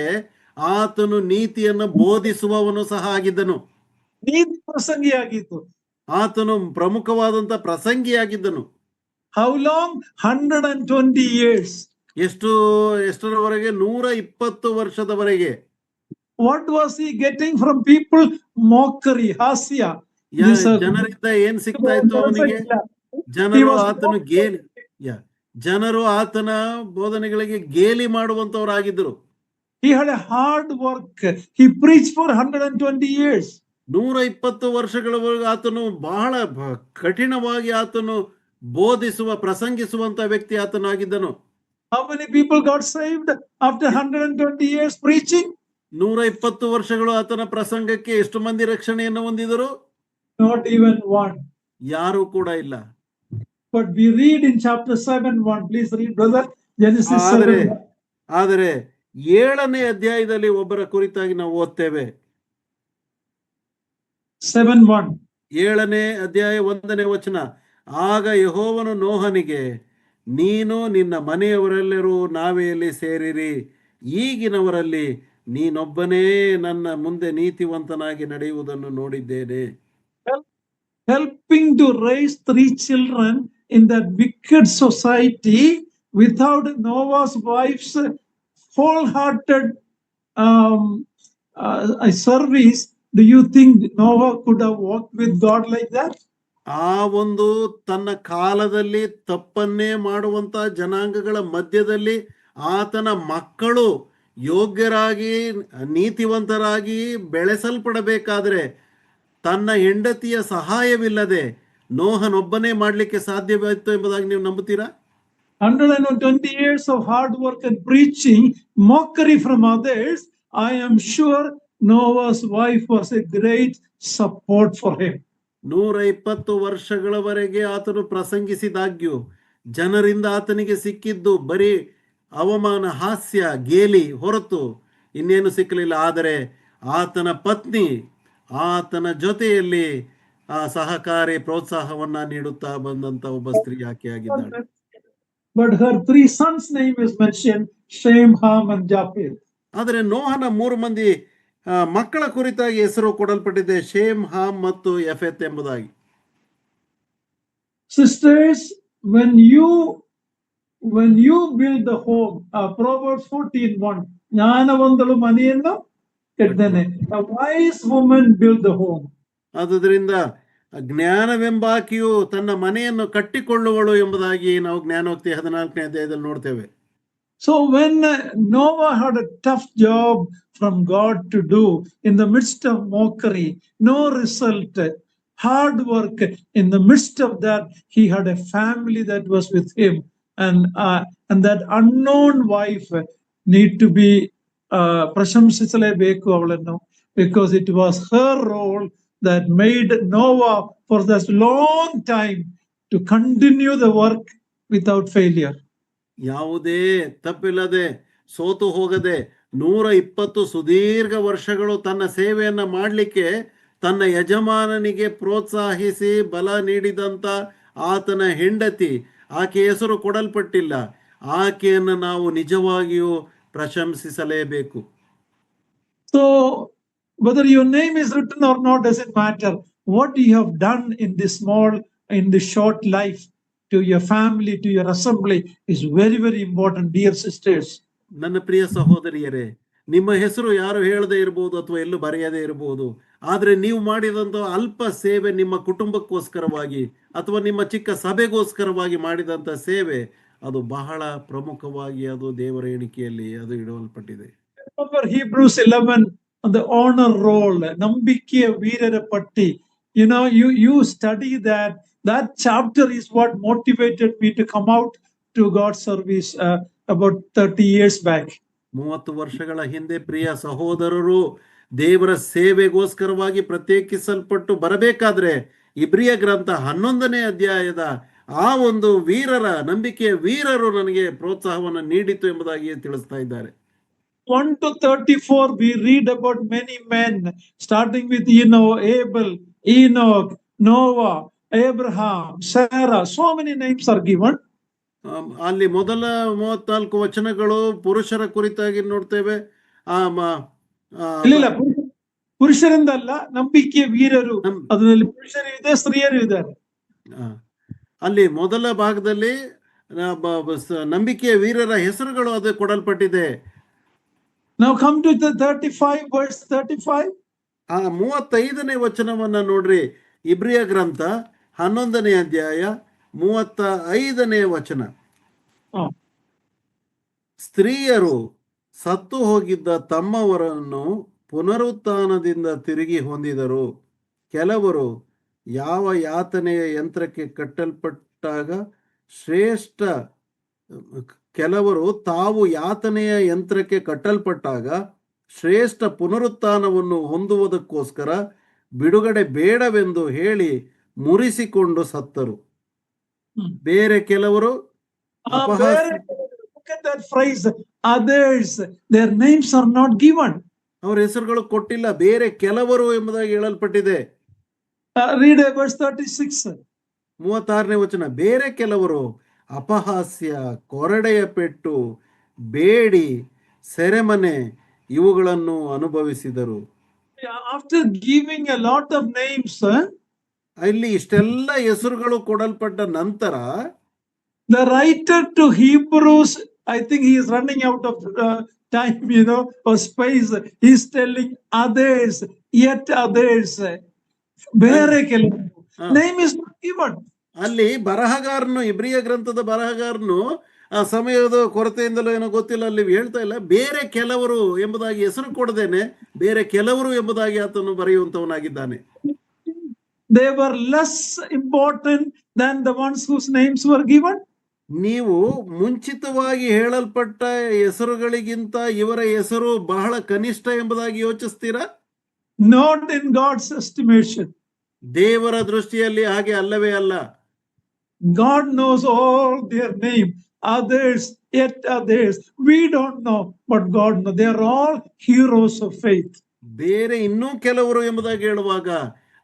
ಆತನು ನೀತಿಯನ್ನು ಬೋಧಿಸುವವನು ಸಹ ಆಗಿದ್ದನು. ನೀತಿ ಪ್ರಸಂಗಿಯಾಗಿತ್ತು. ಆತನು ಪ್ರಮುಖವಾದಂತ ಪ್ರಸಂಗಿಯಾಗಿದ್ದನು. How long? 120 years. ಎಷ್ಟರವರೆಗೆ? 120 ವರ್ಷದವರೆಗೆ. What was he getting from people? Mockery, hasya. ಜನರಿಂದ ಏನ್ ಸಿಗ್ತಾ ಇತ್ತು ಅವನಿಗೆ? ಜನರು ಆತನ ಬೋಧನೆಗಳಿಗೆ ಗೇಲಿ ಮಾಡುವಂತವರಾಗಿದ್ದರು. He had a hard work. He preached for 120 years. 120 ವರ್ಷಗಳವರೆಗೂ ಆತನು ಬಹಳ ಕಠಿಣವಾಗಿ ಆತನು ಬೋಧಿಸುವ, ಪ್ರಸಂಗಿಸುವಂತ ವ್ಯಕ್ತಿ ಆತನಾಗಿದ್ದನು. How many people got saved after 120 years preaching? 120 ವರ್ಷಗಳು ಆತನ ಪ್ರಸಂಗಕ್ಕೆ ಎಷ್ಟು ಮಂದಿ ರಕ್ಷಣೆಯನ್ನು ಹೊಂದಿದರು? Not even one. ಯಾರು ಕೂಡ ಇಲ್ಲ. But we read in chapter 7:1. Please read, brother. Genesis 7. ಆದರೆ 7ನೇ ಅಧ್ಯಾಯದಲ್ಲಿ ಒಬ್ಬರ ಕುರಿತಾಗಿ ನಾವು ಓದ್ತೇವೆ. 7:1. 7ನೇ ಅಧ್ಯಾಯ 1ನೇ ವಚನ. ಆಗ ಯೆಹೋವನು ನೋಹನಿಗೆ, ನೀನು ನಿನ್ನ ಮನೆಯವರೆಲ್ಲರೂ ನಾವೆಯಲ್ಲಿ ಸೇರಿರಿ. ಈಗಿನವರಲ್ಲಿ ನೀನೊಬ್ಬನೇ ನನ್ನ ಮುಂದೆ ನೀತಿವಂತನಾಗಿ ನಡೆಯುವುದನ್ನು ನೋಡಿದ್ದೇನೆ. Helping to raise 3 children in that wicked society without Noah's wife's wholehearted service. Do you think Noah could have walked with God like that? ಆ ಒಂದು ತನ್ನ ಕಾಲದಲ್ಲಿ ತಪ್ಪನ್ನೇ ಮಾಡುವಂತ ಜನಾಂಗಗಳ ಮಧ್ಯದಲ್ಲಿ ಆತನ ಮಕ್ಕಳು ಯೋಗ್ಯರಾಗಿ ನೀತಿವಂತರಾಗಿ ಬೆಳೆಸಲ್ಪಡಬೇಕಾದ್ರೆ ತನ್ನ ಹೆಂಡತಿಯ ಸಹಾಯವಿಲ್ಲದೆ ನೋಹನೊಬ್ಬನೇ ಮಾಡಲಿಕ್ಕೆ ಸಾಧ್ಯವಾಯಿತು ಎಂಬುದಾಗಿ ನೀವು ನಂಬುತ್ತೀರಾ? 120 years of hard work and preaching mockery from others, I am sure Noah's wife was a great support for him. 120 ವರ್ಷಗಳವರೆಗೆ ಆತನು ಪ್ರಸಂಗಿಸಿದಾಗ್ಯೂ ಜನರಿಂದ ಆತನಿಗೆ ಸಿಕ್ಕಿದ್ದು ಬರೀ ಅವಮಾನ, ಹಾಸ್ಯ, ಗೇಲಿ ಹೊರತು ಇನ್ನೇನು ಸಿಕ್ಕಲಿಲ್ಲ. ಆದರೆ ಆತನ ಪತ್ನಿ ಆತನ ಜೊತೆಯಲ್ಲಿ ಆ ಸಹಕಾರಿ ಪ್ರೋತ್ಸಾಹವನ್ನ ನೀಡುತ್ತಾ ಬಂದಂತ ಒಬ್ಬ ಸ್ತ್ರೀ ಆಕೆಯಾಗಿದ್ದಾಳೆ. But her 3 sons' name is mentioned, Shem, Ham and Japheth. ಆದರೆ ನೋಹನ 3 ಮಂದಿ ಮಕ್ಕಳ ಕುರಿತಾಗಿ ಹೆಸರು ಕೊಡಲ್ಪಟ್ಟಿದೆ, ಶೇಮ್, ಹಾಮ್ ಮತ್ತು ಯಫೆತ್ ಎಂಬುದಾಗಿ. Sisters, when you build the home, Proverbs 14:1, ಜ್ಞಾನವಂತಳು ಮನೆಯನ್ನು ಕಟ್ಟುತ್ತಾನೆ. A wise woman build the home. ಆದುದರಿಂದ ಜ್ಞಾನವೆಂಬಾಕಿಯು ತನ್ನ ಮನೆಯನ್ನು ಕಟ್ಟಿಕೊಳ್ಳುವಳು ಎಂಬುದಾಗಿ ನಾವು ಜ್ಞಾನೋಕ್ತಿ 14ನೇ ಅಧ್ಯಾಯದಲ್ಲಿ ನೋಡ್ತೇವೆ. So when Noah had a tough job from God to do in the midst of mockery, no result, hard work, in the midst of that, he had a family that was with him, and that unknown wife need to be ಪ್ರಶಂಸಿಸಲೇಬೇಕು ಅವಳನ್ನು, because it was her role that made Noah for this long time to continue the work without failure. ಯಾವುದೇ ತಪ್ಪಿಲ್ಲದೆ, ಸೋತು ಹೋಗದೆ 120 ಸುದೀರ್ಘ ವರ್ಷಗಳು ತನ್ನ ಸೇವೆಯನ್ನ ಮಾಡಲಿಕ್ಕೆ ತನ್ನ ಯಜಮಾನನಿಗೆ ಪ್ರೋತ್ಸಾಹಿಸಿ ಬಲ ನೀಡಿದಂತ ಆತನ ಹೆಂಡತಿ, ಆಕೆ ಹೆಸರು ಕೊಡಲ್ಪಟ್ಟಿಲ್ಲ. ಆಕೆಯನ್ನು ನಾವು ನಿಜವಾಗಿಯೂ ಪ್ರಶಂಸಿಸಲೇಬೇಕು. So whether your name is written or not doesn't matter. What you have done in this short life to your family, to your assembly is very, very important, dear sisters. ನನ್ನ ಪ್ರಿಯ ಸಹೋದರಿಯರೇ, ನಿಮ್ಮ ಹೆಸರು ಯಾರು ಹೇಳದೇ ಇರಬಹುದು ಅಥವಾ ಎಲ್ಲೂ ಬರೆಯದೇ ಇರಬಹುದು, ಆದ್ರೆ ನೀವು ಮಾಡಿದಂತ ಅಲ್ಪ ಸೇವೆ ನಿಮ್ಮ ಕುಟುಂಬಕ್ಕೋಸ್ಕರವಾಗಿ ಅಥವಾ ನಿಮ್ಮ ಚಿಕ್ಕ ಸಭೆಗೋಸ್ಕರವಾಗಿ ಮಾಡಿದಂತ ಸೇವೆ, ಅದು ಬಹಳ ಪ್ರಮುಖವಾಗಿ ಅದು ದೇವರ ಎಣಿಕೆಯಲ್ಲಿ ಅದು ಇಡಲ್ಪಟ್ಟಿದೆ. Remember Hebrews 11, the honor roll, ನಂಬಿಕೆಯ ವೀರರ ಪಟ್ಟಿ. You study that. That chapter is what motivated me to come out to God's service about 30 years back. 30 ವರ್ಷಗಳ ಹಿಂದೆ ಪ್ರಿಯ ಸಹೋದರರು ದೇವರ ಸೇವೆಗೋಸ್ಕರವಾಗಿ ಪ್ರತ್ಯೇಕಿಸಲ್ಪಟ್ಟು ಬರಬೇಕಾದ್ರೆ ಇಬ್ರಿಯ ಗ್ರಂಥ 11ನೇ ಅಧ್ಯಾಯದ ಆ ಒಂದು ವೀರರ, ನಂಬಿಕೆಯ ವೀರರು ನನಗೆ ಪ್ರೋತ್ಸಾಹವನ್ನು ನೀಡಿತು ಎಂಬುದಾಗಿ ತಿಳಿಸ್ತಾ ಇದ್ದಾರೆ. 1 to 34 we read about many men, starting with Abel, Enoch, Noah, Abraham, Sarah. So many names are given. ಅಲ್ಲಿ ಮೊದಲ 34 ವಚನಗಳು ಪುರುಷರ ಕುರಿತಾಗಿ ನೋಡ್ತೇವೆ. ಇಲ್ಲ, ಪುರುಷರಿಂದಲ್ಲ, ನಂಬಿಕೆಯ ವೀರರು. ಅದರಲ್ಲಿ ಪುರುಷರು ಇದೆ, ಸ್ತ್ರೀಯರು ಇದ್ದಾರೆ. ಅಲ್ಲಿ ಮೊದಲ ಭಾಗದಲ್ಲಿ ನಂಬಿಕೆಯ ವೀರರ ಹೆಸರುಗಳು ಅದು ಕೊಡಲ್ಪಟ್ಟಿದೆ. Now come to the 35, verse 35. 35ನೇ ವಚನವನ್ನ ನೋಡ್ರಿ. ಇಬ್ರಿಯ ಗ್ರಂಥ 11ನೇ ಅಧ್ಯಾಯ 35ನೇ ವಚನ. ಸ್ತ್ರೀಯರು ಸತ್ತು ಹೋಗಿದ್ದ ತಮ್ಮವರನ್ನು ಪುನರುತ್ಥಾನದಿಂದ ತಿರುಗಿ ಹೊಂದಿದರು. ಕೆಲವರು ಯಾವ ಯಾತನೆಯ ಯಂತ್ರಕ್ಕೆ ಕಟ್ಟಲ್ಪಟ್ಟಾಗ ಕೆಲವರು ತಾವು ಯಾತನೆಯ ಯಂತ್ರಕ್ಕೆ ಕಟ್ಟಲ್ಪಟ್ಟಾಗ ಶ್ರೇಷ್ಠ ಪುನರುತ್ಥಾನವನ್ನು ಹೊಂದುವುದಕ್ಕೋಸ್ಕರ ಬಿಡುಗಡೆ ಬೇಡವೆಂದು ಹೇಳಿ ಮುರಿಸಿಕೊಂಡು ಸತ್ತರು. ಬೇರೆ ಕೆಲವರು ಅವರ ಹೆಸರುಗಳು ಕೊಟ್ಟಿಲ್ಲ, ಬೇರೆ ಕೆಲವರು ಎಂಬುದಾಗಿ ಹೇಳಲ್ಪಟ್ಟಿದೆ. 36ನೇ ವಚನ. ಬೇರೆ ಕೆಲವರು ಅಪಹಾಸ್ಯ, ಕೊರಡೆಯ ಪೆಟ್ಟು, ಬೇಡಿ, ಸೆರೆಮನೆ ಇವುಗಳನ್ನು ಅನುಭವಿಸಿದರು. After giving a lot of names, ಇಲ್ಲಿ ಇಷ್ಟೆಲ್ಲ ಹೆಸರುಗಳು ಕೊಡಲ್ಪಟ್ಟ ನಂತರ the writer to Hebrews, I think he is running out of time, or space. He is telling others, yet others. ಬೇರೆ ಕೆಲವು name is not given. ಅಲ್ಲಿ ಬರಹಗಾರನು, ಇಬ್ರಿಯ ಗ್ರಂಥದ ಬರಹಗಾರನು ಆ ಸಮಯದ ಕೊರತೆಯಿಂದಲೋ ಏನೋ ಗೊತ್ತಿಲ್ಲ, ಅಲ್ಲಿ ಹೇಳ್ತಾ ಇಲ್ಲ, ಬೇರೆ ಕೆಲವರು ಎಂಬುದಾಗಿ ಹೆಸರು ಕೊಡದೇನೆ ಬೇರೆ ಕೆಲವರು ಎಂಬುದಾಗಿ ಆತನು ಬರೆಯುವಂತವನಾಗಿದ್ದಾನೆ. They were less important than the ones whose names were given. ನೀವು ಮುಂಚಿತವಾಗಿ ಹೇಳಲ್ಪಟ್ಟ ಹೆಸರುಗಳಿಗಿಂತ ಇವರ ಹೆಸರು ಬಹಳ ಕನಿಷ್ಠ ಎಂಬುದಾಗಿ ಯೋಚಿಸ್ತೀರಾ? Not in God's estimation. ದೇವರ ದೃಷ್ಟಿಯಲ್ಲಿ ಹಾಗೆ ಅಲ್ಲವೇ ಅಲ್ಲ. God knows all their name. Others, yet others. We don't know, but God knows. They are all heroes of faith. ಬೇರೆ ಇನ್ನೂ ಕೆಲವರು ಎಂಬುದಾಗಿ ಹೇಳುವಾಗ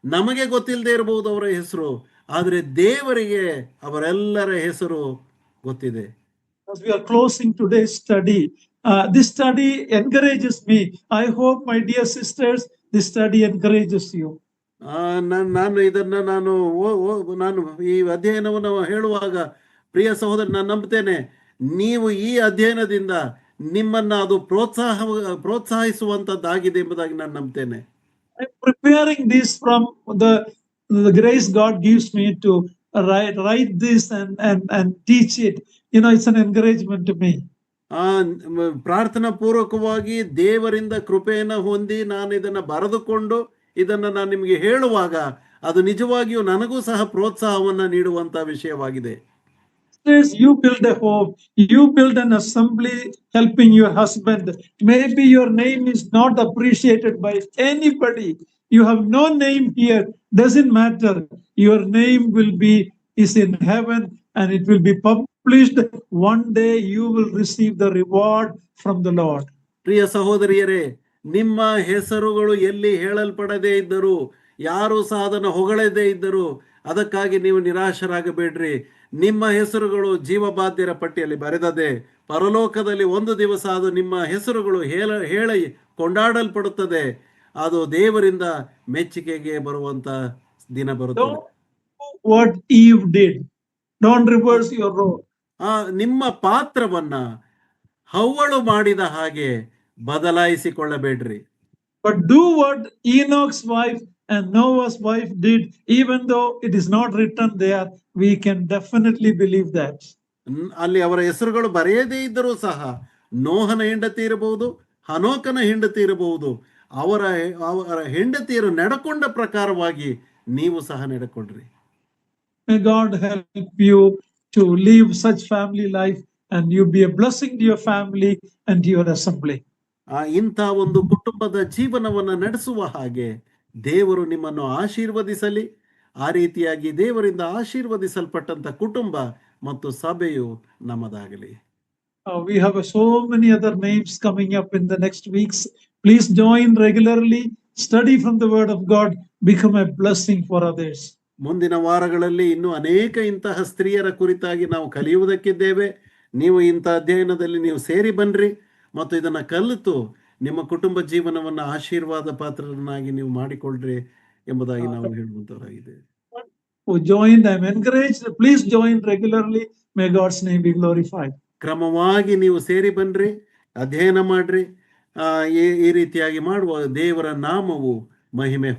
ನಮಗೆ ಗೊತ್ತಿಲ್ಲದೆ ಇರಬಹುದು ಅವರ ಹೆಸರು, ಆದರೆ ದೇವರಿಗೆ ಅವರೆಲ್ಲರ ಹೆಸರು ಗೊತ್ತಿದೆ. As we are closing today's study, this study encourages me. I hope, my dear sisters, this study encourages you. ನಾನು ನಾನು ಈ ಅಧ್ಯಯನವನ್ನು ಹೇಳುವಾಗ ಪ್ರಿಯ ಸಹೋದರ, ನಾನು ನಂಬುತ್ತೇನೆ ನೀವು ಈ ಅಧ್ಯಯನದಿಂದ ನಿಮ್ಮನ್ನ ಅದು ಪ್ರೋತ್ಸಾಹಿಸುವಂತದ್ದಾಗಿದೆ ಎಂಬುದಾಗಿ ನಾನು ನಂಬುತ್ತೇನೆ. I'm preparing this from the grace God gives me to write this and teach it. It's an encouragement to me. ಪ್ರಾರ್ಥನಾ ಪೂರ್ವಕವಾಗಿ ದೇವರಿಂದ ಕೃಪೆಯನ್ನು ಹೊಂದಿ ನಾನು ಇದನ್ನ ಬರೆದುಕೊಂಡು ಇದನ್ನ ನಾನು ನಿಮಗೆ ಹೇಳುವಾಗ ಅದು ನಿಜವಾಗಿಯೂ ನನಗೂ ಸಹ ಪ್ರೋತ್ಸಾಹವನ್ನ ನೀಡುವಂತ ವಿಷಯವಾಗಿದೆ. You build a home, you build an assembly helping your husband. Maybe your name is not appreciated by anybody. You have no name here, doesn't matter. Your name is in heaven and it will be published. One day you will receive the reward from the Lord. ಪ್ರಿಯ ಸಹೋದರಿಯರೇ, ನಿಮ್ಮ ಹೆಸರುಗಳು ಎಲ್ಲಿ ಹೇಳಲ್ಪಡದೇ ಇದ್ದರು, ಯಾರು ಸಹ ಅದನ್ನು ಹೊಗಳದೇ ಇದ್ದರು, ಅದಕ್ಕಾಗಿ ನೀವು ನಿರಾಶರಾಗಬೇಡ್ರಿ. ನಿಮ್ಮ ಹೆಸರುಗಳು ಜೀವಬಾಧ್ಯರ ಪಟ್ಟಿಯಲ್ಲಿ ಬರೆದದೆ. ಪರಲೋಕದಲ್ಲಿ ಒಂದು ದಿವಸ ಅದು ನಿಮ್ಮ ಹೆಸರುಗಳು ಹೇಳಿ ಕೊಂಡಾಡಲ್ಪಡುತ್ತದೆ. ಅದು ದೇವರಿಂದ ಮೆಚ್ಚುಗೆಗೆ ಬರುವಂತ ದಿನ ಬರುತ್ತದೆ. What Eve did, don't reverse your role. ನಿಮ್ಮ ಪಾತ್ರವನ್ನ ಹವ್ವಳು ಮಾಡಿದ ಹಾಗೆ ಬದಲಾಯಿಸಿಕೊಳ್ಳಬೇಡ್ರಿ. But do what Enoch's wife and Noah's wife did. Even though it is not written there, we can definitely believe that. ಅಲ್ಲಿ ಅವರ ಹೆಸರುಗಳು ಬರೆಯದೇ ಇದ್ದರೂ ಸಹ ನೋಹನ ಹೆಂಡತಿ ಇರಬಹುದು, ಹನೋಕನ ಹೆಂಡತಿ ಇರಬಹುದು, ಅವರ ಹೆಂಡತಿಯರು ನಡ್ಕೊಂಡ ಪ್ರಕಾರವಾಗಿ ನೀವು ಸಹ ನಡ್ಕೊಳ್ರಿ. May God help you to live such family life and you be a blessing to your family and to your assembly. ಇಂಥ ಒಂದು ಕುಟುಂಬದ ಜೀವನವನ್ನು ನಡೆಸುವ ಹಾಗೆ ದೇವರು ನಿಮ್ಮನ್ನು ಆಶೀರ್ವದಿಸಲಿ. ಆ ರೀತಿಯಾಗಿ ದೇವರಿಂದ ಆಶೀರ್ವದಿಸಲ್ಪಟ್ಟಂತ ಕುಟುಂಬ ಮತ್ತು ಸಭೆಯು ನಮ್ಮದಾಗಲಿ. We have so many other names coming up in the next weeks. Please join regularly, study from the word of God, become a blessing for others. ಮುಂದಿನ ವಾರಗಳಲ್ಲಿ ಇನ್ನೂ ಅನೇಕ ಇಂತಹ ಸ್ತ್ರೀಯರ ಕುರಿತಾಗಿ ನಾವು ಕಲಿಯುವುದಕ್ಕಿದ್ದೇವೆ. ನೀವು ಇಂಥ ಅಧ್ಯಯನದಲ್ಲಿ ನೀವು ಸೇರಿ ಬನ್ರಿ ಮತ್ತು ಇದನ್ನ ಕಲಿತು ನಿಮ್ಮ ಕುಟುಂಬ ಜೀವನವನ್ನು ಆಶೀರ್ವಾದ ಪಾತ್ರರನ್ನಾಗಿ ನೀವು ಮಾಡಿಕೊಳ್ಳ್ರಿ ಎಂಬುದಾಗಿ ನಾವು ಹೇಳುವಂತವರಾಗಿದೆ. Join, I am encouraged. Please join regularly. May God's name be glorified. ಕ್ರಮವಾಗಿ ನೀವು ಸೇರಿ ಬನ್ರಿ, ಅಧ್ಯಯನ ಮಾಡ್ರಿ. ಈ ರೀತಿಯಾಗಿ ಮಾಡುವ ದೇವರ ನಾಮವು ಮಹಿಮೆ